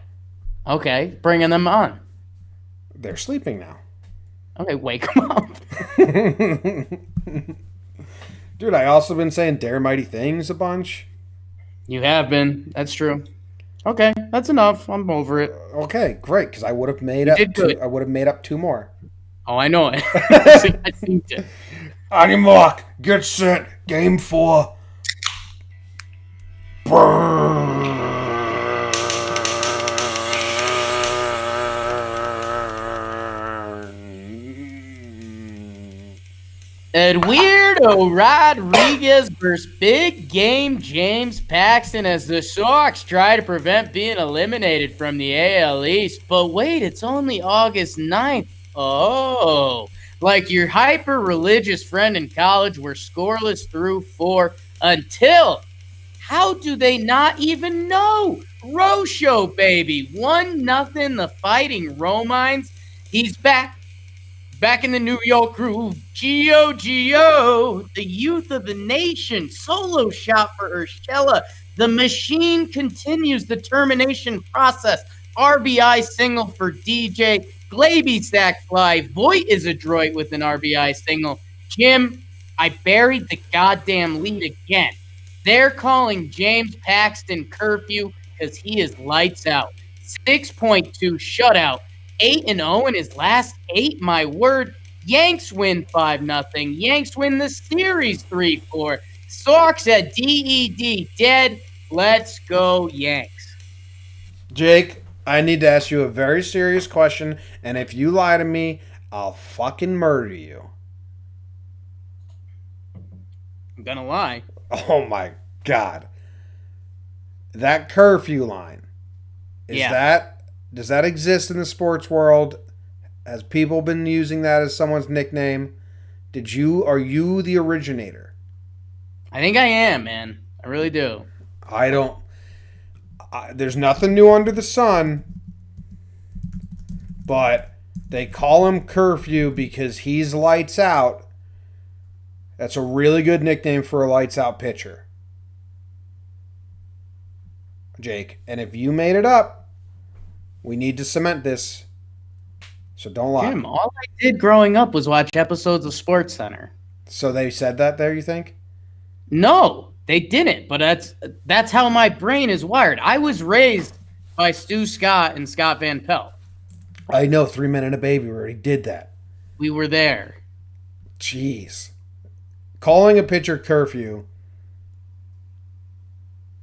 S3: Okay, bringing them on.
S1: They're sleeping now.
S3: Okay, wake them up.
S1: Dude, I also been saying dare mighty things a bunch.
S3: You have been. That's true. Okay, that's enough. I'm over it.
S1: Okay, great, because I would have made up. I would have made up 2 more.
S3: Oh, I know it. I synced it.
S1: On your mark, get set, game 4. Burn.
S3: Eduardo Rodriguez versus big game James Paxton as the Sox try to prevent being eliminated from the AL East. But wait, it's only August 9th. Oh, like your hyper-religious friend in college, we're scoreless through 4 until, how do they not even know? Rosho, baby, 1-0, the Fighting Romines. He's back in the New York groove. Gio, the youth of the nation. Solo shot for Urshela. The machine continues the termination process. RBI single for DJ. Glaby sack fly. Voit is adroit with an RBI single. Jim, I buried the goddamn lead again. They're calling James Paxton curfew because he is lights out. 6.2 shutout. 8-0 in his last 8. My word. Yanks win 5-0. Yanks win the series 3-4. Sox at DED dead. Let's go Yanks.
S1: Jake, I need to ask you a very serious question, and if you lie to me, I'll fucking murder you.
S3: I'm gonna lie.
S1: Oh my God. That curfew line. Does that exist in the sports world? Has people been using that as someone's nickname? Are you the originator?
S3: I think I am, man. I really do.
S1: There's nothing new under the sun, but they call him curfew because he's lights out. That's a really good nickname for a lights out pitcher, Jake. And if you made it up, we need to cement this. So don't lie.
S3: Jim, all I did growing up was watch episodes of SportsCenter.
S1: So they said that there, you think?
S3: No, they didn't. But that's how my brain is wired. I was raised by Stu Scott and Scott Van Pelt.
S1: I know, 3 Men and a Baby. We already did that.
S3: We were there.
S1: Jeez. Calling a pitcher curfew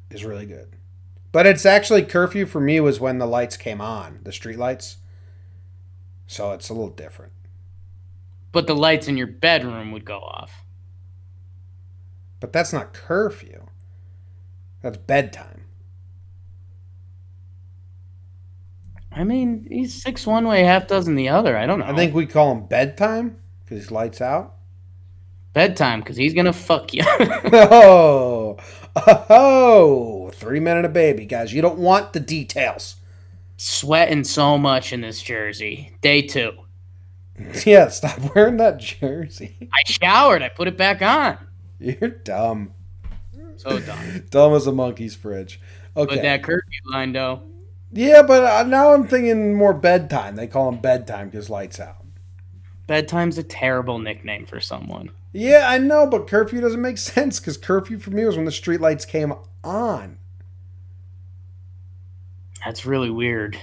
S1: is really good. But it's actually curfew for me was when the lights came on, the street lights. So it's a little different.
S3: But the lights in your bedroom would go off.
S1: But that's not curfew. That's bedtime.
S3: I mean, he's 6 one way, half dozen the other. I don't know.
S1: I think we call him bedtime because he's lights out.
S3: Bedtime because he's going to fuck you.
S1: Oh, 3 Men and a Baby, guys. You don't want the details.
S3: Sweating so much in this jersey. Day 2.
S1: Yeah, stop wearing that jersey.
S3: I showered. I put it back on.
S1: You're dumb.
S3: So dumb.
S1: Dumb as a monkey's fridge. Okay.
S3: But that curfew line, though.
S1: Yeah, but now I'm thinking more bedtime. They call him bedtime because lights out.
S3: Bedtime's a terrible nickname for someone.
S1: Yeah, I know, but curfew doesn't make sense because curfew for me was when the street lights came on.
S3: That's really weird.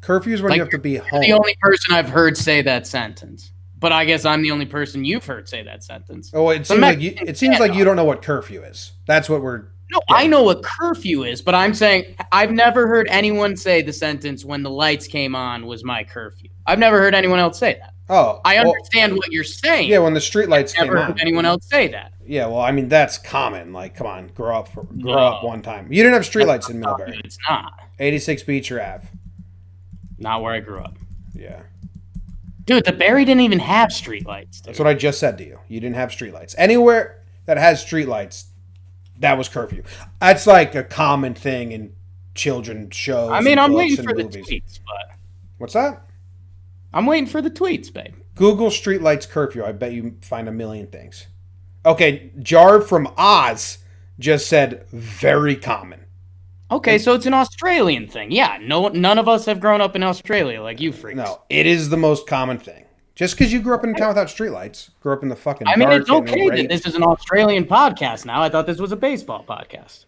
S1: Curfew is when you have to be home.
S3: You're the only person I've heard say that sentence. But I guess I'm the only person you've heard say that sentence.
S1: Oh, it seems like you don't know what curfew is. That's what we're...
S3: No, I know what curfew is, but I'm saying I've never heard anyone say the sentence when the lights came on was my curfew. I've never heard anyone else say that.
S1: Oh.
S3: I understand what you're saying.
S1: Yeah, when the street lights came on.
S3: I've never heard anyone else say that.
S1: Yeah, well, I mean, that's common. Like, come on, grow up one time. You didn't have street lights in Middlebury.
S3: It's not.
S1: 86 Beecher Ave.
S3: Not where I grew up.
S1: Yeah.
S3: Dude, the Barry didn't even have streetlights.
S1: That's what I just said to you. You didn't have streetlights. Anywhere that has streetlights, that was curfew. That's like a common thing in children's shows.
S3: I mean, I'm waiting for
S1: movies.
S3: the tweets, but...
S1: What's that?
S3: I'm waiting for the tweets, babe.
S1: Google streetlights curfew. I bet you find a million things. Okay, Jarv from Oz just said very common.
S3: Okay, so it's an Australian thing. Yeah, none of us have grown up in Australia like you freaks.
S1: No, it is the most common thing. Just because you grew up in a town without streetlights, grew up in the fucking
S3: I mean,
S1: dark
S3: it's okay that this is an Australian podcast now. I thought this was a baseball podcast.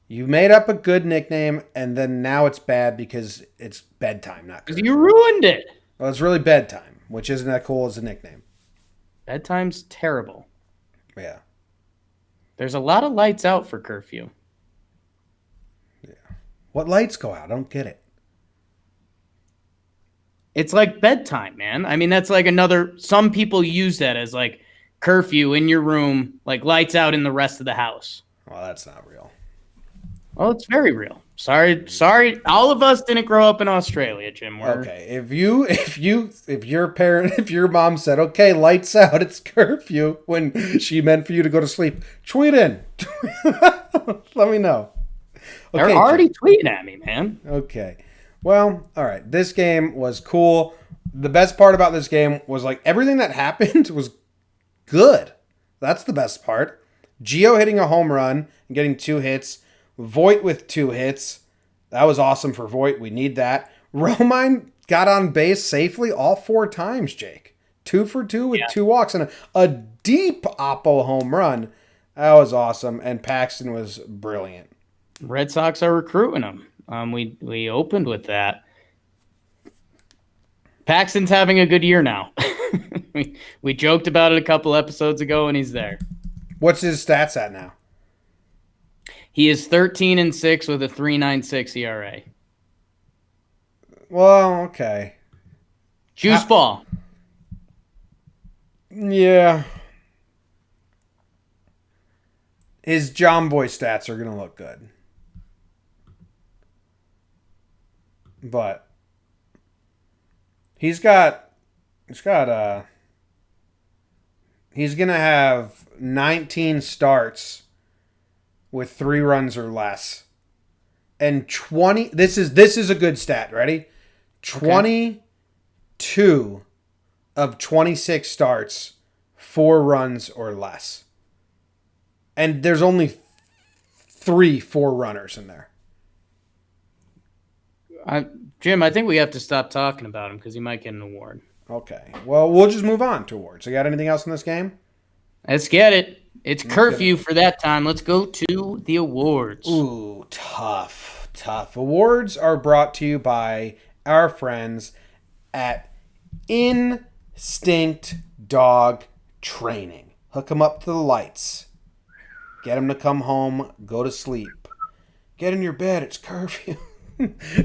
S1: You made up a good nickname, and then now it's bad because it's bedtime, not good.
S3: You ruined it.
S1: Well, it's really bedtime, which isn't that cool as a nickname.
S3: Bedtime's terrible.
S1: Yeah.
S3: There's a lot of lights out for curfew.
S1: Yeah. What lights go out? I don't get it.
S3: It's like bedtime, man. I mean, that's like some people use that as like curfew in your room, like lights out in the rest of the house.
S1: Well, that's not real.
S3: Well, it's very real. Sorry. All of us didn't grow up in Australia, Jim.
S1: Okay, if your mom said, "Okay, lights out, it's curfew," when she meant for you to go to sleep, tweet in. Let me know. Okay,
S3: they're already tweeting at me, man.
S1: Okay. Well, all right. This game was cool. the best part about this game was like everything that happened was good. That's the best part. Gio hitting a home run and getting 2 hits. Voit with 2 hits. That was awesome for Voit. We need that. Romine got on base safely all 4 times, Jake. 2 for 2 with 2 walks and a deep Oppo home run. That was awesome. And Paxton was brilliant.
S3: Red Sox are recruiting him. We opened with that. Paxton's having a good year now. we joked about it a couple episodes ago, and he's there.
S1: What's his stats at now?
S3: He is 13-6 with a 3.96 ERA.
S1: Well, okay.
S3: Juice ball.
S1: Yeah. His John Boy stats are going to look good. But he's going to have 19 starts with 3 runs or less. And 20 this is a good stat, ready? 22 of 26 starts 4 runs or less. And there's only 3 4-runners in there.
S3: Jim, I think we have to stop talking about him because he might get an award.
S1: Okay. Well, we'll just move on to awards. You got anything else in this game?
S3: Let's get it. It's curfew for that time. Let's go to the awards.
S1: Ooh, tough. Awards are brought to you by our friends at Instinct Dog Training. Hook them up to the lights. Get them to come home. Go to sleep. Get in your bed. It's curfew.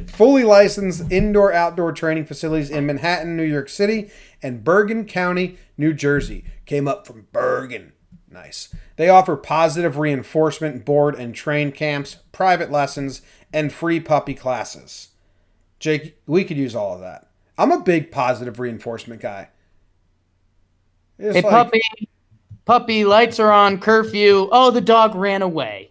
S1: Fully licensed indoor-outdoor training facilities in Manhattan, New York City, and Bergen County, New Jersey. Came up from Bergen. Nice. They offer positive reinforcement, board and train camps, private lessons, and free puppy classes. Jake, we could use all of that. I'm a big positive reinforcement guy.
S3: Hey, puppy, lights are on, curfew. Oh, the dog ran away.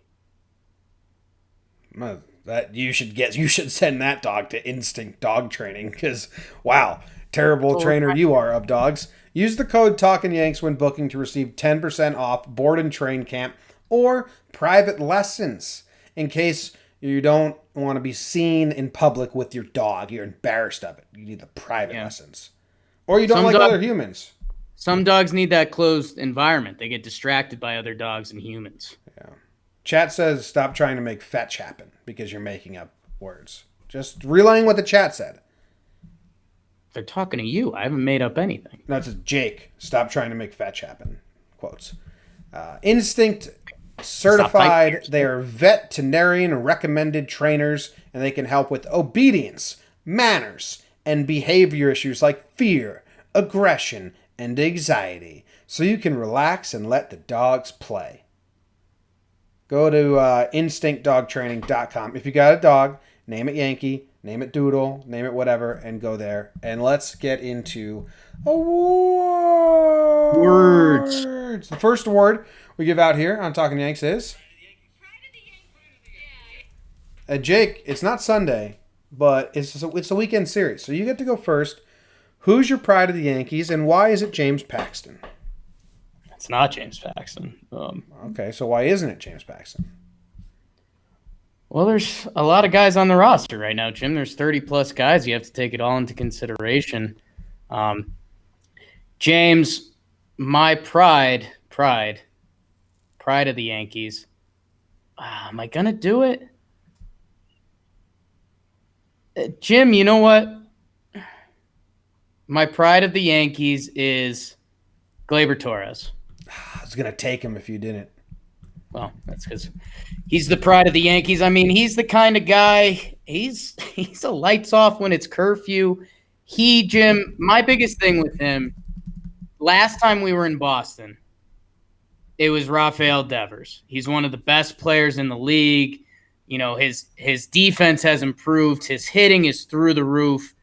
S1: That you should send that dog to Instinct Dog Training because, wow, terrible trainer you are of dogs. Use the code TalkinYanks when booking to receive 10% off board and train camp or private lessons in case you don't want to be seen in public with your dog. You're embarrassed of it. You need the private lessons. Or you don't like other humans.
S3: Some dogs need that closed environment. They get distracted by other dogs and humans.
S1: Yeah. Chat says stop trying to make fetch happen because you're making up words. Just relaying what the chat said.
S3: They're talking to you. I haven't made up anything.
S1: No, it says Jake, stop trying to make fetch happen. Quotes. Instinct certified. They are veterinarian recommended trainers, and they can help with obedience, manners, and behavior issues like fear, aggression, and anxiety. So you can relax and let the dogs play. Go to instinctdogtraining.com. If you got a dog, name it Yankee, name it Doodle, name it whatever, and go there. And let's get into awards. The first award we give out here on Talking Yanks is... Jake, it's not Sunday, but it's a weekend series. So you get to go first. Who's your pride of the Yankees, and why is it James Paxton?
S3: It's not James Paxton.
S1: Okay, so why isn't it James Paxton?
S3: Well, there's a lot of guys on the roster right now, Jim. There's 30-plus guys. You have to take it all into consideration. James, my pride of the Yankees. Am I going to do it? Jim, you know what? My pride of the Yankees is Gleyber Torres.
S1: I was going to take him if you didn't.
S3: Well, that's because he's the pride of the Yankees. I mean, he's the kind of guy, he's a lights off when it's curfew. Jim, my biggest thing with him, last time we were in Boston, it was Rafael Devers. He's one of the best players in the league. You know, his defense has improved. His hitting is through the roof.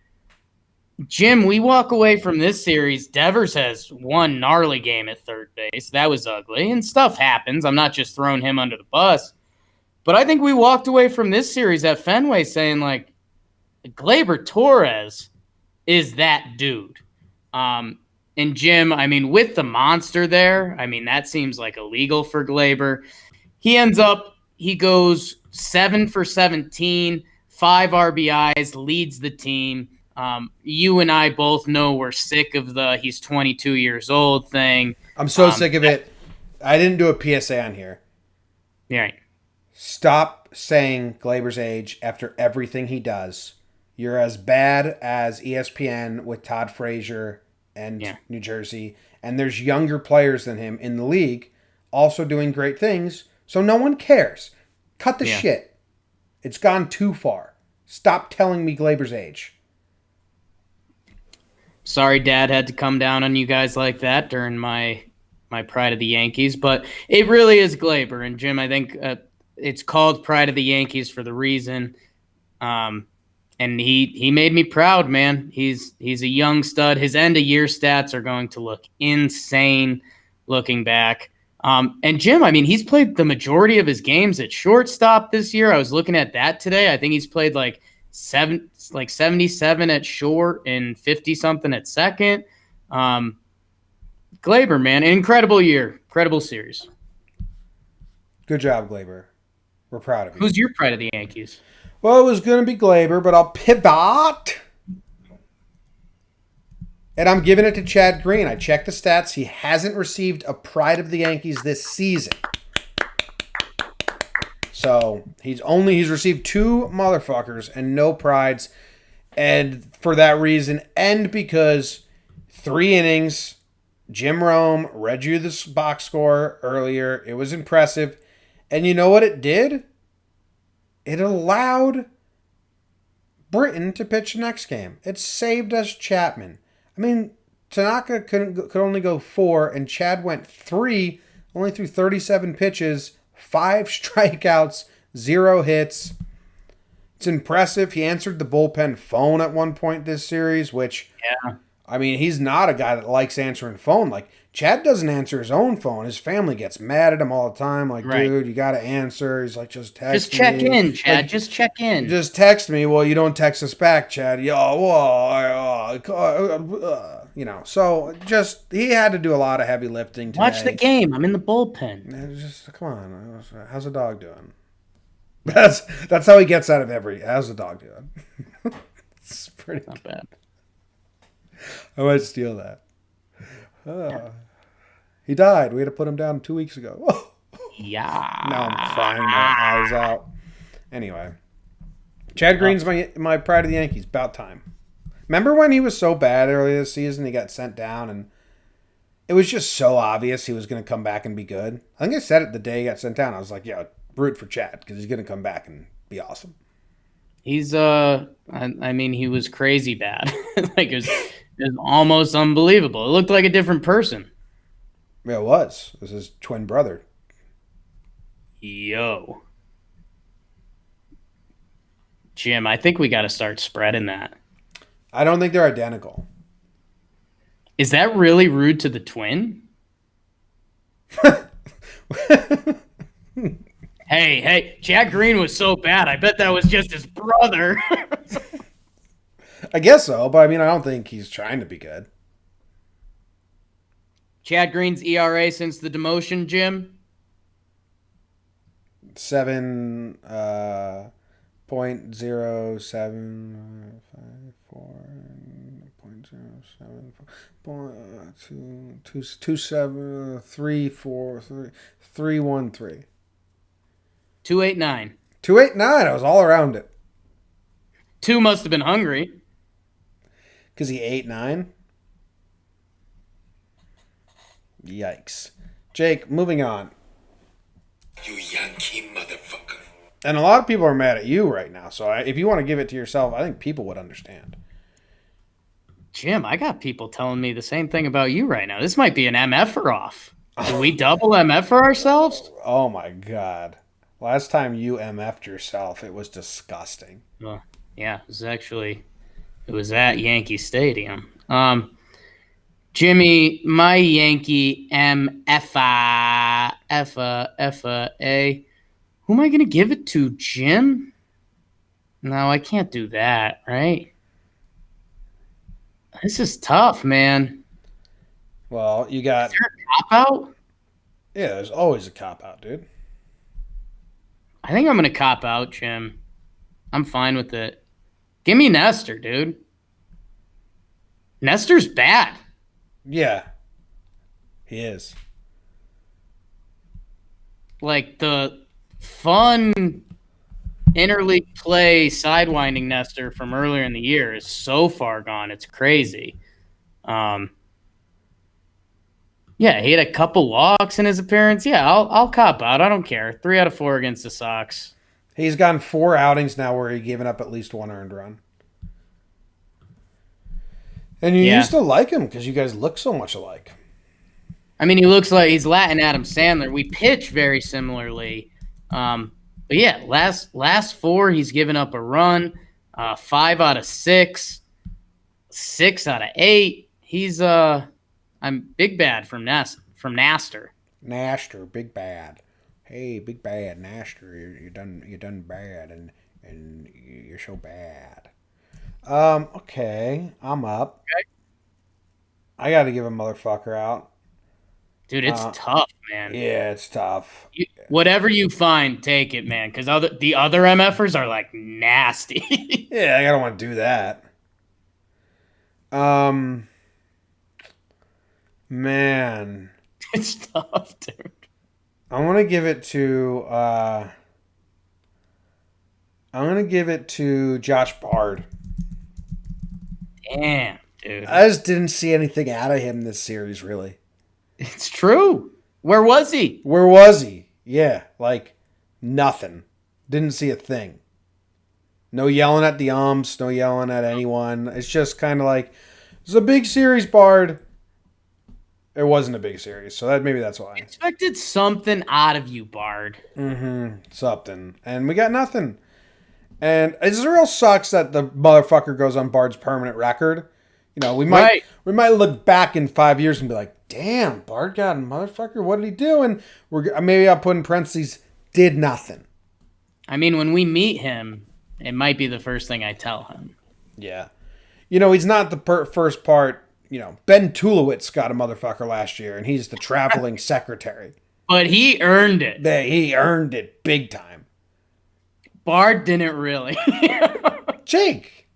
S3: Jim, we walk away from this series. Devers has one gnarly game at third base. That was ugly, and stuff happens. I'm not just throwing him under the bus. But I think we walked away from this series at Fenway saying, like, Gleyber Torres is that dude. And Jim, I mean, with the monster there, I mean, that seems like illegal for Glaber. He goes 7 for 17, 5 RBIs, leads the team. You and I both know we're sick of the he's 22 years old thing.
S1: I'm so sick of it. I didn't do a PSA on here.
S3: Yeah.
S1: Stop saying Glaber's age after everything he does. You're as bad as ESPN with Todd Frazier and New Jersey, and there's younger players than him in the league also doing great things, so no one cares. Cut the shit. It's gone too far. Stop telling me Glaber's age.
S3: Sorry, Dad had to come down on you guys like that during my Pride of the Yankees, but it really is Glaber. And Jim, I think it's called Pride of the Yankees for the reason. And he made me proud, man. He's a young stud. His end of year stats are going to look insane looking back. And Jim, I mean, he's played the majority of his games at shortstop this year. I was looking at that today. I think he's played like 77 at short and 50 something at second. Glaber, man, incredible year, incredible series.
S1: Good job, Glaber. We're proud of you.
S3: Who's your Pride of the Yankees?
S1: Well, it was going to be Glaber, but I'll pivot. And I'm giving it to Chad Green. I checked the stats. He hasn't received a Pride of the Yankees this season. So he's received 2 motherfuckers and no prides. And for that reason, and because 3 innings, Jim Rome read you this box score earlier. It was impressive. And you know what it did? It allowed Britton to pitch the next game. It saved us Chapman. I mean, Tanaka could only go 4, and Chad went 3, only threw 37 pitches, 5 strikeouts, 0 hits. It's impressive. He answered the bullpen phone at one point this series, which, I mean, he's not a guy that likes answering phone. Like, Chad doesn't answer his own phone. His family gets mad at him all the time. Like, dude, you got to answer. He's like, just text me.
S3: Just check in, Chad. Like, just check in.
S1: Just text me. Well, you don't text us back, Chad. So just he had to do a lot of heavy lifting today.
S3: Watch the game. I'm in the bullpen.
S1: Just come on. How's the dog doing? That's how he gets out of every. How's the dog doing? It's pretty
S3: not bad.
S1: I might steal that. He died. We had to put him down 2 weeks ago.
S3: Yeah.
S1: Now I'm crying my eyes out. Anyway, Chad Green's my Pride of the Yankees. About time. Remember when he was so bad earlier this season? He got sent down, and it was just so obvious he was going to come back and be good. I think I said it the day he got sent down. I was like, root for Chad because he's going to come back and be awesome.
S3: He's I mean, he was crazy bad. Like it was almost unbelievable. It looked like a different person.
S1: Yeah, it was. It was his twin brother.
S3: Yo. Jim, I think we got to start spreading that.
S1: I don't think they're identical.
S3: Is that really rude to the twin? Hey, Chad Green was so bad. I bet that was just his brother.
S1: I guess so, but I mean, I don't think he's trying to be good.
S3: Chad Green's ERA since the demotion, Jim?
S1: 7.0754.227. Three 1.3.
S3: 289.
S1: 289. I was all around it.
S3: 2 must have been hungry.
S1: Because he ate 9? Yikes. Jake, moving on.
S2: You Yankee motherfucker.
S1: And a lot of people are mad at you right now. So if you want to give it to yourself, I think people would understand.
S3: Jim, I got people telling me the same thing about you right now. This might be an MF-er off. Do we double MF for ourselves?
S1: Oh, my God. Last time you MF'd yourself, it was disgusting.
S3: Well, yeah, it was at Yankee Stadium. Jimmy, my Yankee MFA. Who am I going to give it to, Jim? No, I can't do that, right? This is tough, man.
S1: Well, you
S3: Is
S1: got
S3: there a cop out?
S1: yeah. There's always a cop out, dude.
S3: I think I'm gonna cop out, Jim. I'm fine with it. Give me Nestor, dude. Nestor's bad.
S1: Yeah, he is.
S3: Like the fun interleague play sidewinding Nestor from earlier in the year is so far gone. It's crazy. Um, yeah, he had a couple walks in his appearance. Yeah, I'll cop out. I don't care. 3 out of 4 against the Sox.
S1: He's gotten 4 outings now where he's given up at least 1 earned run. And you
S3: Yeah.
S1: used to like him because you guys look so much alike.
S3: I mean, he looks like he's Latin Adam Sandler. We pitch very similarly. But yeah, last 4, he's given up a run. 5 out of 6, 6 out of 8. He's I'm big bad from Nastor.
S1: Nastor, big bad. Hey, big bad Nastor, you done bad, and you're so bad. Okay, I'm up.
S3: Okay.
S1: I got to give a motherfucker out.
S3: Dude, it's
S1: Uh,
S3: tough, man.
S1: Yeah, it's tough.
S3: Whatever you find, take it, man. Because the other MFers are like nasty.
S1: Yeah, I don't want to do that. Um, man,
S3: It's tough, dude.
S1: I want to give it to. I'm gonna give it to Josh Bard.
S3: Damn, dude.
S1: I just didn't see anything out of him this series, really.
S3: It's true. Where was he?
S1: Where was he? Yeah, like nothing. Didn't see a thing. No yelling at the umps, no yelling at anyone. It's just kind of like, it's a big series, Bard. It wasn't a big series, so maybe that's why.
S3: Expected something out of you, Bard.
S1: Something. And we got nothing. And it real sucks that the motherfucker goes on Bard's permanent record. You know, we might look back in 5 years and be like, damn, Bard got a motherfucker. What did he do? And maybe I'll put in parentheses, did nothing.
S3: I mean, when we meet him, it might be the first thing I tell him.
S1: Yeah. You know, he's not the first part. You know, Ben Tulowitz got a motherfucker last year, and he's the traveling secretary.
S3: But he earned it.
S1: He earned it big time.
S3: Bard didn't really.
S1: Jake.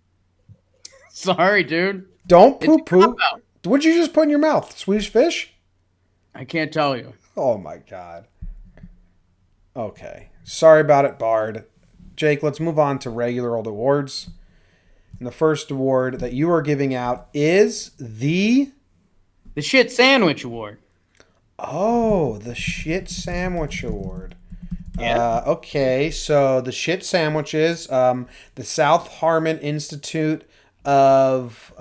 S3: Sorry, dude.
S1: Don't poo-poo. What'd you just put in your mouth? Swedish fish?
S3: I can't tell you.
S1: Oh, my God. Okay. Sorry about it, Bard. Jake, let's move on to regular old awards. And the first award that you are giving out is the
S3: Shit Sandwich Award.
S1: Oh, the Shit Sandwich Award.
S3: Yeah.
S1: Okay, so the Shit Sandwiches, the South Harmon Institute of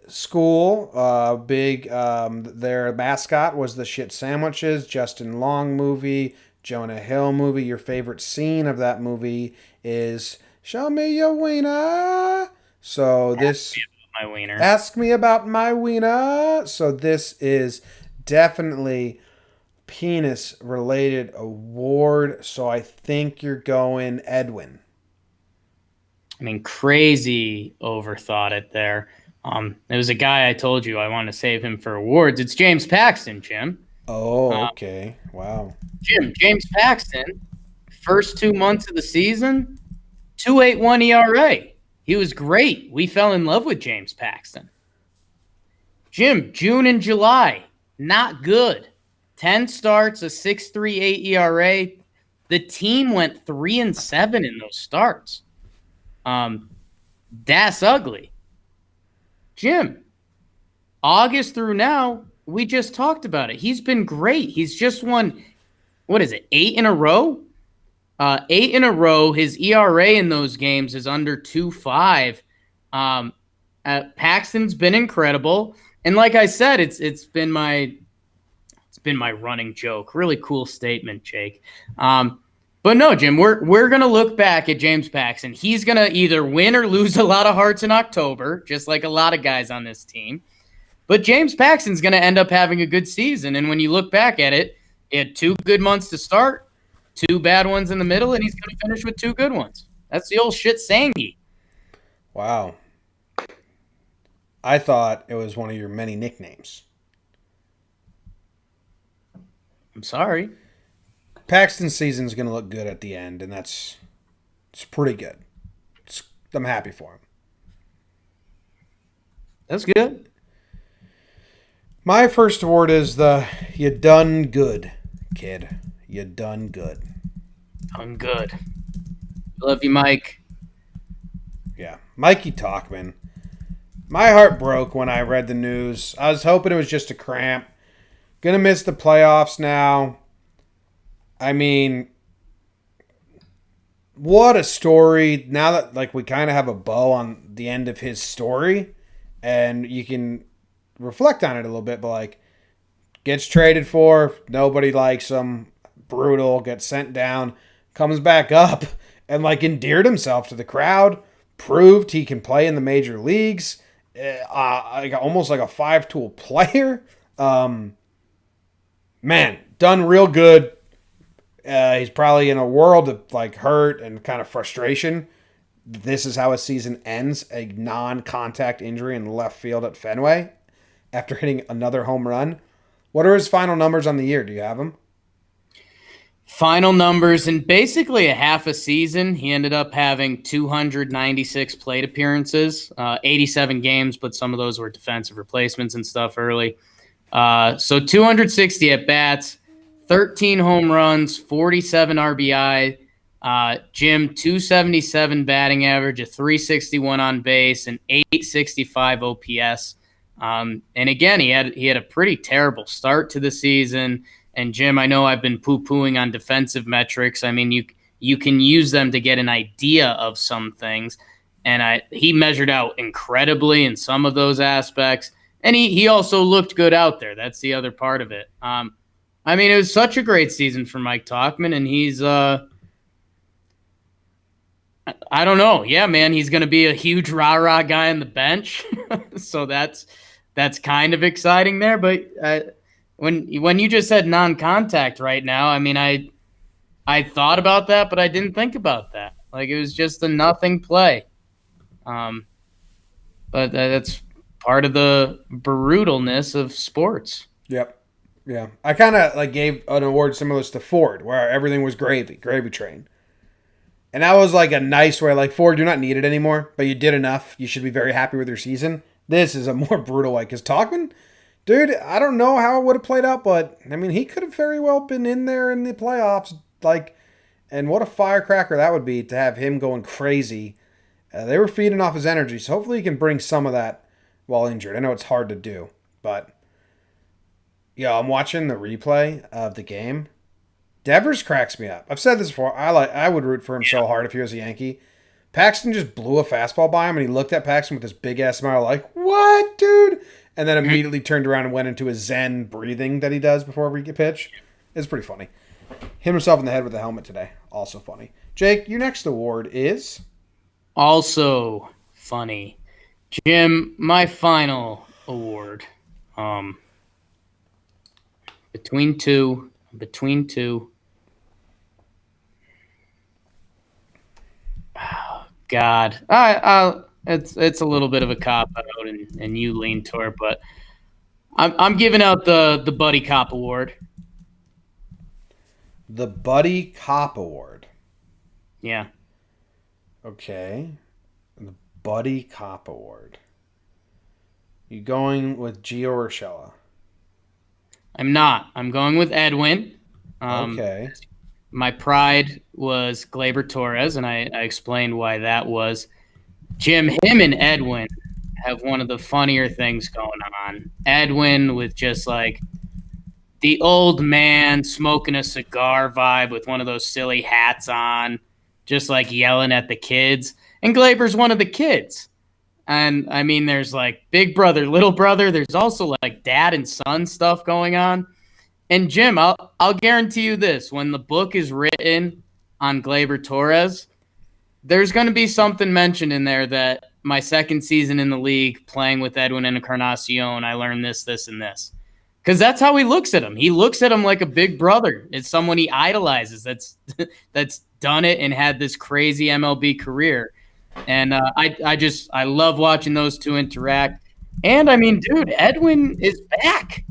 S1: School, their mascot was the Shit Sandwiches. Justin Long movie, Jonah Hill movie. Your favorite scene of that movie is "Show me your wiener." So this
S3: My wiener.
S1: ask me about my wiener. So this is definitely penis related award. So I think you're going Edwin.
S3: I mean, crazy overthought it there. There was a guy I told you I want to save him for awards. It's James Paxton, Jim.
S1: Oh, okay. Wow.
S3: James Paxton, first 2 months of the season, 2.81 ERA. He was great. We fell in love with James Paxton. Jim, June and July, not good. 10 starts, a 6.38 ERA. The team went 3-7 in those starts. That's ugly. Jim, August through now, we just talked about it. He's been great. He's just won, 8 in a row? 8 in a row. His ERA in those games is under 2.5. Paxton's been incredible. And like I said, it's been my running joke. Really cool statement, Jake. But no, Jim, we're gonna look back at James Paxton. He's gonna either win or lose a lot of hearts in October, just like a lot of guys on this team. But James Paxton's gonna end up having a good season. And when you look back at it, he had 2 good months to start, 2 bad ones in the middle, and he's gonna finish with 2 good ones. That's the old shit Sangy.
S1: Wow. I thought it was one of your many nicknames.
S3: I'm sorry.
S1: Paxton's season is going to look good at the end, and it's pretty good. I'm happy for him.
S3: That's good.
S1: My first award is the "You Done Good," kid. You done good.
S3: I'm good. Love you, Mike.
S1: Yeah, Mikey Talkman. My heart broke when I read the news. I was hoping it was just a cramp. Gonna miss the playoffs now. I mean, what a story. Now that like we kind of have a bow on the end of his story and you can reflect on it a little bit, but like gets traded for, nobody likes him, brutal, gets sent down, comes back up and like endeared himself to the crowd, proved he can play in the major leagues, almost like a five-tool player. Man, done real good. He's probably in a world of like hurt and kind of frustration. This is how his season ends, a non-contact injury in left field at Fenway after hitting another home run. What are his final numbers on the year? Do you have them?
S3: Final numbers in basically a half a season. He ended up having 296 plate appearances, 87 games, but some of those were defensive replacements and stuff early. So 260 at bats, 13 home runs, 47 RBI. Jim, 277 batting average, a 361 on base, and 865 OPS. And again, he had a pretty terrible start to the season. And Jim, I know I've been poo-pooing on defensive metrics. I mean, you can use them to get an idea of some things. And he measured out incredibly in some of those aspects. And he also looked good out there. That's the other part of it. I mean, it was such a great season for Mike Tauchman, and he's I don't know. Yeah, man, he's going to be a huge rah-rah guy on the bench. So that's kind of exciting there. But when you just said non-contact right now, I mean, I thought about that, but I didn't think about that. Like, it was just a nothing play. But that's part of the brutalness of sports.
S1: Yep. Yeah. I kind of like gave an award similar to Ford, where everything was gravy train. And that was like a nice way, like, Ford, you're not needed anymore, but you did enough. You should be very happy with your season. This is a more brutal way, because Tauchman, dude, I don't know how it would have played out, but, I mean, he could have very well been in there in the playoffs, like, and what a firecracker that would be to have him going crazy. They were feeding off his energy, so hopefully he can bring some of that while injured. I know it's hard to do, but, yeah, I'm watching the replay of the game. Devers cracks me up. I've said this before. I would root for him so hard if he was a Yankee. Paxton just blew a fastball by him, and he looked at Paxton with this big-ass smile like, what, dude? And then immediately turned around and went into his zen breathing that he does before every pitch. It's pretty funny. Hit himself in the head with a helmet today. Also funny. Jake, your next award is?
S3: Also funny. Jim, my final award. Between two. Oh, God. It's a little bit of a cop out, and you lean toward, but I'm giving out the Buddy Cop Award.
S1: The Buddy Cop Award.
S3: Yeah.
S1: Okay. The Buddy Cop Award. You going with Gio Urshela?
S3: I'm not. I'm going with Edwin.
S1: Okay.
S3: My pride was Gleyber Torres, and I explained why that was. Jim, him and Edwin have one of the funnier things going on. Edwin with just like the old man smoking a cigar vibe with one of those silly hats on, just like yelling at the kids. And Gleyber's one of the kids. And I mean, there's like big brother, little brother. There's also like dad and son stuff going on. And Jim, I'll guarantee you this: when the book is written on Gleyber Torres, there's going to be something mentioned in there that my second season in the league, playing with Edwin Encarnacion, I learned this, and this. Because that's how he looks at him. He looks at him like a big brother. It's someone he idolizes that's done it and had this crazy MLB career. And I love watching those two interact. And I mean, dude, Edwin is back.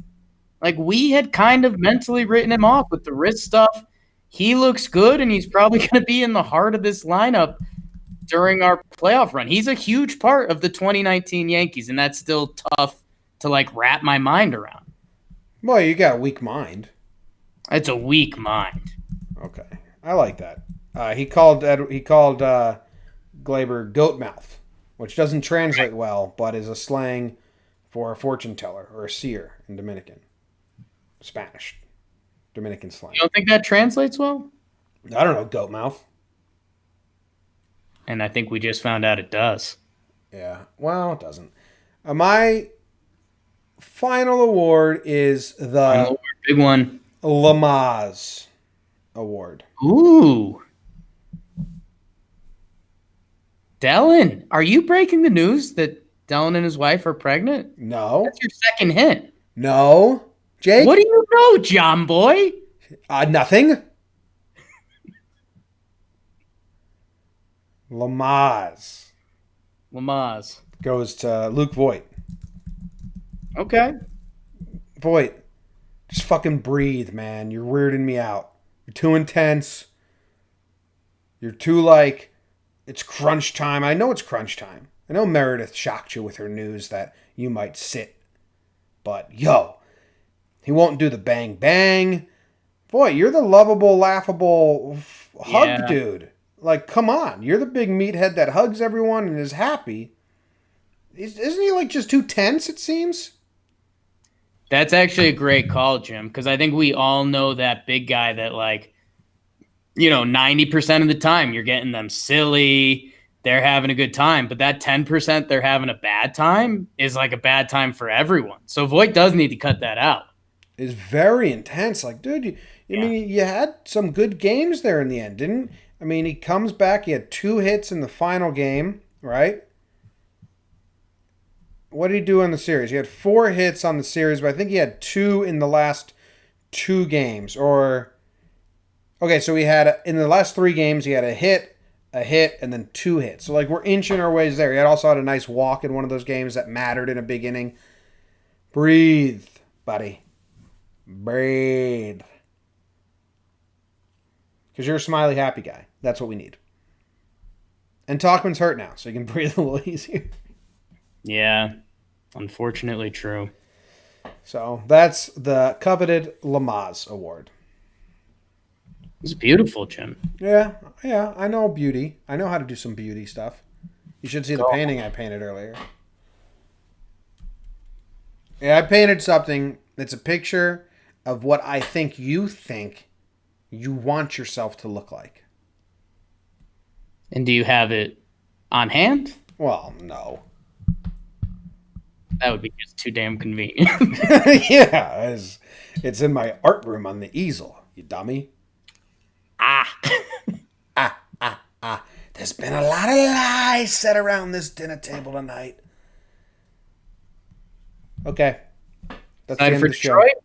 S3: Like we had kind of mentally written him off with the wrist stuff. He looks good, and he's probably going to be in the heart of this lineup during our playoff run. He's a huge part of the 2019 Yankees, and that's still tough to like wrap my mind around.
S1: Well, you got a weak mind.
S3: It's a weak mind.
S1: Okay, I like that. He called Glaber goat mouth, which doesn't translate well, but is a slang for a fortune teller or a seer in Dominican slang.
S3: You don't think that translates well?
S1: I don't know, goat mouth.
S3: And I think we just found out it does.
S1: Yeah, well, it doesn't. My final award is the
S3: Big one.
S1: Lamaze Award.
S3: Ooh. Dellin, are you breaking the news that Dellin and his wife are pregnant?
S1: No.
S3: That's your second hint.
S1: No. Jake?
S3: What do you know, John boy?
S1: Nothing. Lamaze goes to Luke Voigt.
S3: Okay.
S1: Voigt, just fucking breathe, man. You're weirding me out. You're too intense. You're too it's crunch time. I know it's crunch time. I know Meredith shocked you with her news that you might sit. But, he won't do the bang bang. Boy, you're the lovable, laughable hug dude. Like, come on. You're the big meathead that hugs everyone and is happy. Isn't he, just too tense, it seems?
S3: That's actually a great call, Jim, because I think we all know that big guy that, 90% of the time you're getting them silly, they're having a good time, but that 10% they're having a bad time is like a bad time for everyone. So Voigt does need to cut that out.
S1: It's very intense. Like, dude, I mean, you had some good games there in the end, didn't? I mean, he comes back. He had 2 hits in the final game, right? What did he do in the series? He had 4 hits on the series, but I think he had 2 in the last 2 games. Okay, so he had, in the last 3 games, he had a hit, and then 2 hits. So, we're inching our ways there. He also had a nice walk in one of those games that mattered in a big inning. Breathe, buddy. Breathe. Because you're a smiley, happy guy. That's what we need. And Talkman's hurt now, so you can breathe a little easier.
S3: Yeah, unfortunately true.
S1: So that's the coveted Lamaze Award.
S3: It's beautiful, Jim.
S1: Yeah, I know beauty. I know how to do some beauty stuff. You should see the painting I painted earlier. Yeah, I painted something. It's a picture of what I think you want yourself to look like.
S3: And do you have it on hand?
S1: Well, no.
S3: That would be just too damn convenient.
S1: Yeah, it's in my art room on the easel, you dummy. There's been a lot of lies said around this dinner table tonight. Okay. That's the end
S3: for
S1: of the
S3: Detroit?
S1: show.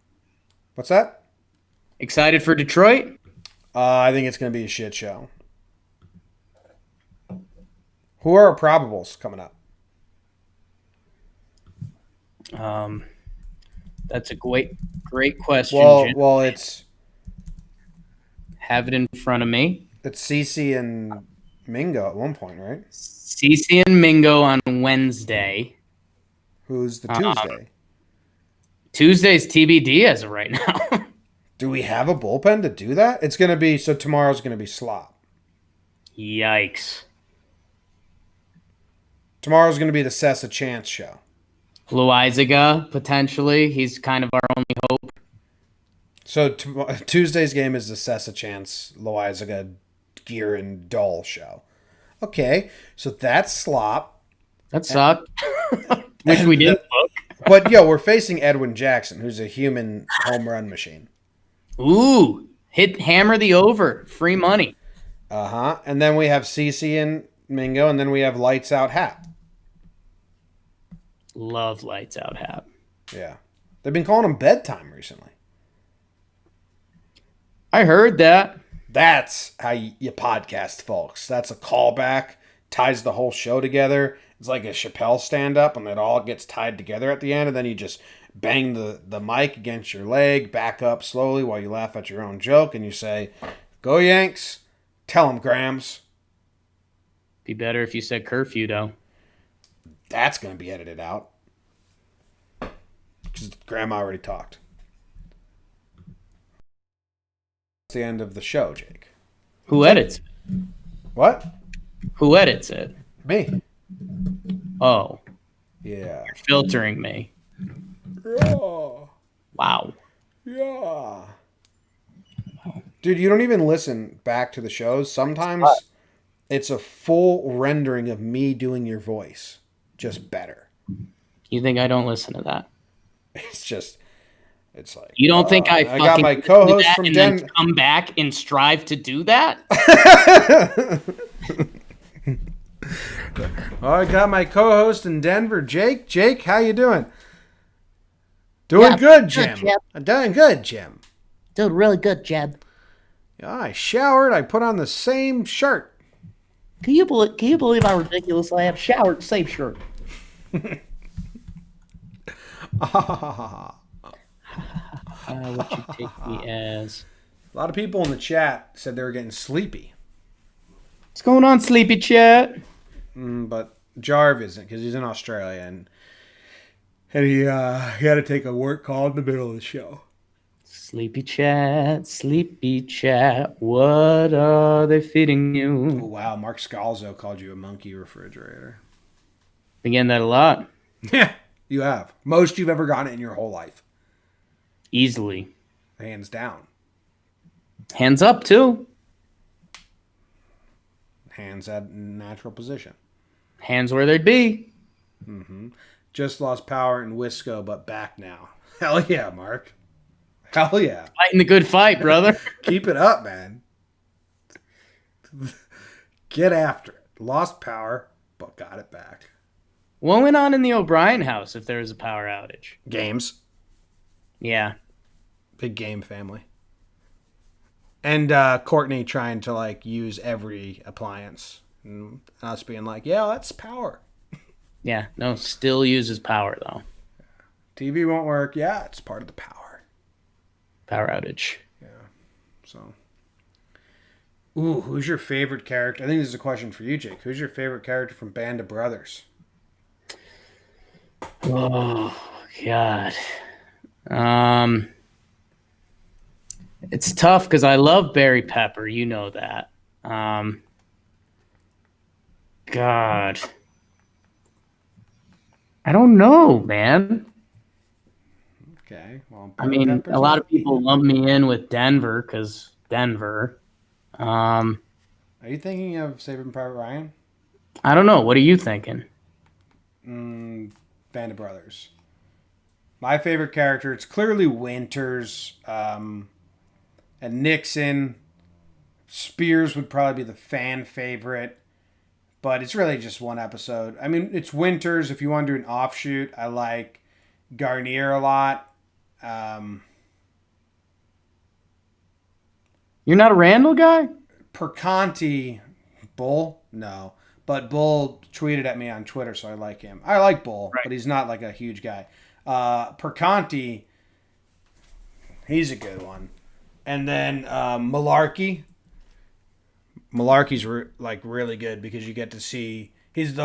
S1: What's that?
S3: Excited for Detroit?
S1: I think it's going to be a shit show. Who are our probables coming up?
S3: That's a great question, Jim.
S1: Well, it's
S3: Have it in front of me.
S1: It's CeCe and Mingo at one point, right?
S3: CeCe and Mingo on Wednesday.
S1: Who's the Tuesday?
S3: Tuesday's TBD as of right now.
S1: Do we have a bullpen to do that? It's going to be, so tomorrow's going to be slop.
S3: Yikes.
S1: Tomorrow's going to be the Sessa Chance show.
S3: Loizaga, potentially. He's kind of our only hope.
S1: So Tuesday's game is the Sessa Chance, Loizaga, Gear, and Dull show. Okay, so that's slop.
S3: That sucked. Which we didn't book.
S1: But, we're facing Edwin Jackson, who's a human home run machine.
S3: Ooh, hammer the over. Free money.
S1: Uh-huh. And then we have CeCe and Mingo, and then we have Lights Out Hap.
S3: Love Lights Out Hap.
S1: Yeah. They've been calling him bedtime recently.
S3: I heard that.
S1: That's how you podcast, folks. That's a callback, ties the whole show together, it's like a Chappelle stand-up, and it all gets tied together at the end, and then you just bang the mic against your leg, back up slowly while you laugh at your own joke, and you say, "Go Yanks, tell 'em Grams."
S3: Be better if you said curfew, though.
S1: That's going to be edited out. Because Grandma already talked. It's the end of the show, Jake.
S3: Who edits it?
S1: What?
S3: Who edits it?
S1: Me.
S3: Oh,
S1: Yeah.
S3: filtering me.
S1: Yeah.
S3: Wow.
S1: Yeah. Dude, you don't even listen back to the shows. Sometimes it's a full rendering of me doing your voice, just better.
S3: You think I don't listen to that?
S1: It's like
S3: You don't think I
S1: got my co-host from
S3: then
S1: Denver.
S3: come back and strive to do that?
S1: I got my co-host in Denver, Jake. Jake, how you doing? Doing good, Jim.
S4: Jeb.
S1: I'm doing good, Jim.
S4: Dude, really good, Jeb.
S1: Yeah, I showered. I put on the same shirt.
S4: Can you believe how ridiculous I am? Showered, same shirt.
S3: What you take me as?
S1: A lot of people in the chat said they were getting sleepy,
S3: What's going on, Sleepy Chat?
S1: but Jarv isn't because he's in Australia and he had to take a work call in the middle of the show.
S3: Sleepy Chat, what are they feeding
S1: Oh,
S3: you?
S1: wow, Mark Scalzo called you a monkey refrigerator.
S3: Been getting that a lot.
S1: Yeah, you have. Most you've ever gotten in your whole life,
S3: Easily.
S1: hands down.
S3: Hands up, too.
S1: Hands at natural position.
S3: Hands where they'd be.
S1: Just lost power in Wisco, but back now. Hell yeah, Mark. Hell yeah.
S3: Fighting the good fight, brother.
S1: Keep it up, man. Get after it. Lost power, but got it back.
S3: What went on in the O'Brien house if there was a power outage?
S1: Games.
S3: Yeah.
S1: Big game family. And Courtney trying to like use every appliance. And us being like, yeah, that's power.
S3: Yeah. No, still uses power, though.
S1: TV won't work. Yeah, it's part of the power.
S3: Power outage.
S1: So, ooh, who's your favorite character? I think this is a question for you, Jake. Who's your favorite character from Band of Brothers?
S3: Oh, God. It's tough because I love Barry Pepper. You know that. God. I don't know, man.
S1: Okay. Well,
S3: I mean, a lot of people lump me in with Denver because Denver.
S1: Are you thinking of Saving Private Ryan?
S3: I don't know. What are you thinking?
S1: Band of Brothers. My favorite character, it's clearly Winters, and Nixon. Spears would probably be the fan favorite, but it's really just one episode. I mean, it's Winters. If you want to do an offshoot, I like Garnier a lot.
S3: You're not a Randall guy?
S1: Perconti, Bull? No. But Bull tweeted at me on Twitter, so I like him. I like Bull,
S3: Right.
S1: but he's not like a huge guy. Perconti, he's a good one. And then Malarkey. Malarkey's really good because you get to see he's the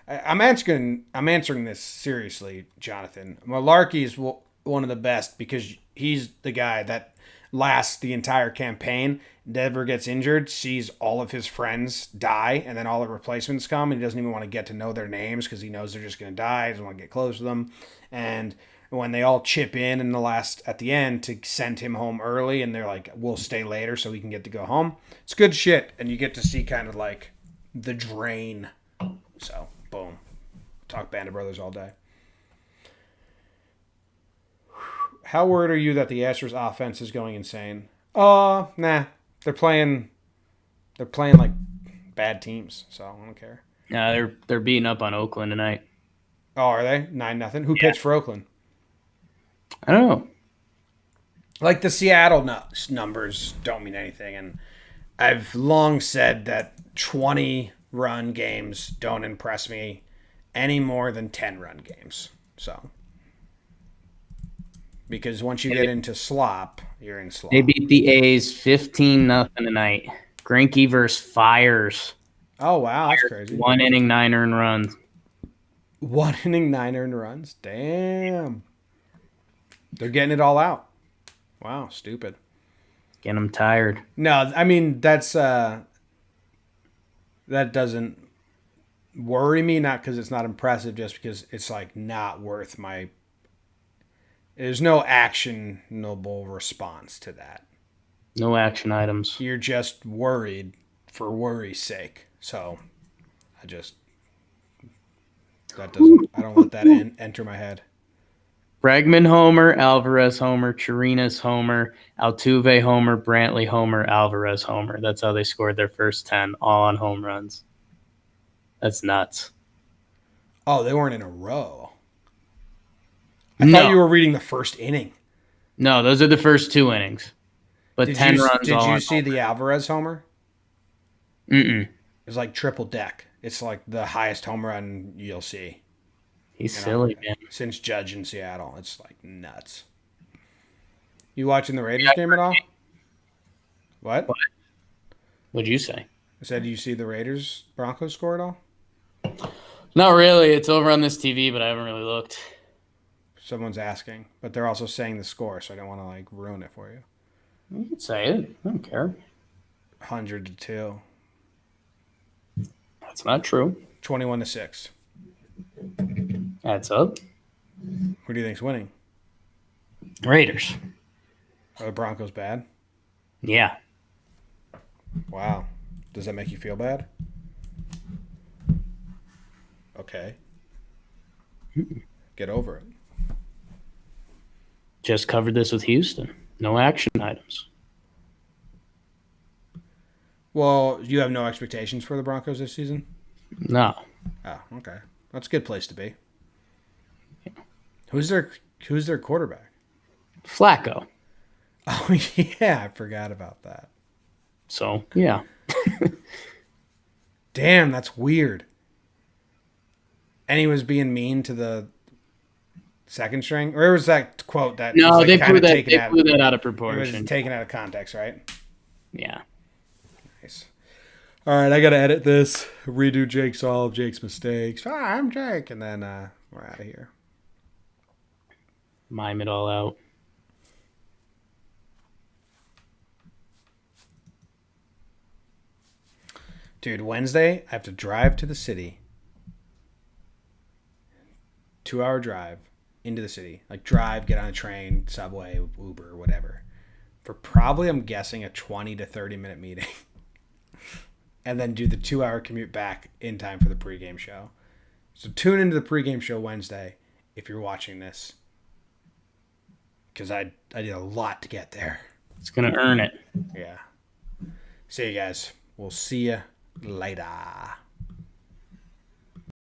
S1: I'm answering this seriously, Jonathan. Malarkey is one of the best because he's the guy that lasts the entire campaign. Never gets injured, sees all of his friends die, and then all the replacements come, and he doesn't even want to get to know their names because he knows they're just going to die. He doesn't want to get close to them. And when they all chip in at the end to send him home early, and they're like, we'll stay later so we can get to go home. It's good shit, and you get to see kind of like the drain. So, boom. Talk Band of Brothers all day. How worried are you that the Astros offense is going insane? Nah. They're playing like bad teams, so I don't care.
S3: They're beating up on Oakland tonight.
S1: Oh, are they? 9-0. Who pitched for Oakland?
S3: I don't know.
S1: Like the Seattle numbers don't mean anything, and I've long said that 20 run games don't impress me any more than 10-run games. So, because once you get into slop, you're in slop.
S3: They beat the A's 15-0 tonight. Greinke versus Fires.
S1: Oh, wow. That's crazy.
S3: 1 inning, 9 earned runs.
S1: 1 inning, 9 earned runs. Damn. They're getting it all out. Wow, stupid.
S3: Getting them tired.
S1: No, I mean, that doesn't worry me, not because it's not impressive, just because it's like not worth my. There's no actionable response to that.
S3: No action items.
S1: You're just worried for worry's sake. So, I don't let that enter my head.
S3: Bregman homer, Alvarez homer, Chirinos homer, Altuve homer, Brantley homer, Alvarez homer. That's how they scored their first 10, all on home runs. That's nuts.
S1: Oh, they weren't in a row. I thought you were reading the first inning.
S3: No, those are the first 2 innings. But 10 runs.
S1: Did you see the Alvarez homer?
S3: Mm-mm.
S1: It's like triple deck. It's like the highest home run you'll see.
S3: He's silly, man.
S1: Since Judge in Seattle. It's like nuts. You watching the Raiders game at all? What?
S3: What'd you say?
S1: I said, do you see the Raiders Broncos score at all?
S3: Not really. It's over on this TV, but I haven't really looked.
S1: Someone's asking, but they're also saying the score, so I don't want to like ruin it for you.
S3: You can say it. I don't care.
S1: 100-2.
S3: That's not true.
S1: 21-6.
S3: Adds up.
S1: Who do you think's winning?
S3: Raiders.
S1: Are the Broncos bad?
S3: Yeah.
S1: Wow. Does that make you feel bad? Okay. Get over it.
S3: Just covered this with Houston. No action items.
S1: Well, you have no expectations for the Broncos this season?
S3: No.
S1: Oh, okay. That's a good place to be. Who's their quarterback?
S3: Flacco.
S1: Oh, yeah. I forgot about that.
S3: So, yeah.
S1: Damn, that's weird. And he was being mean to the second string? Or was that quote that
S3: No,
S1: was like
S3: they blew that out of
S1: it
S3: proportion.
S1: was taken out of context, right?
S3: Yeah.
S1: Nice. All right, I got to edit this. Redo all of Jake's mistakes. Hi, I'm Jake. And then we're out of here.
S3: Mime it all out.
S1: Dude, Wednesday, I have to drive to the city. 2-hour drive into the city. Like drive, get on a train, subway, Uber, whatever. For probably, I'm guessing, a 20 to 30-minute meeting. And then do the 2-hour commute back in time for the pregame show. So tune into the pregame show Wednesday if you're watching this. Because I did a lot to get there.
S3: It's going to earn it.
S1: Yeah. See you guys. We'll see you later.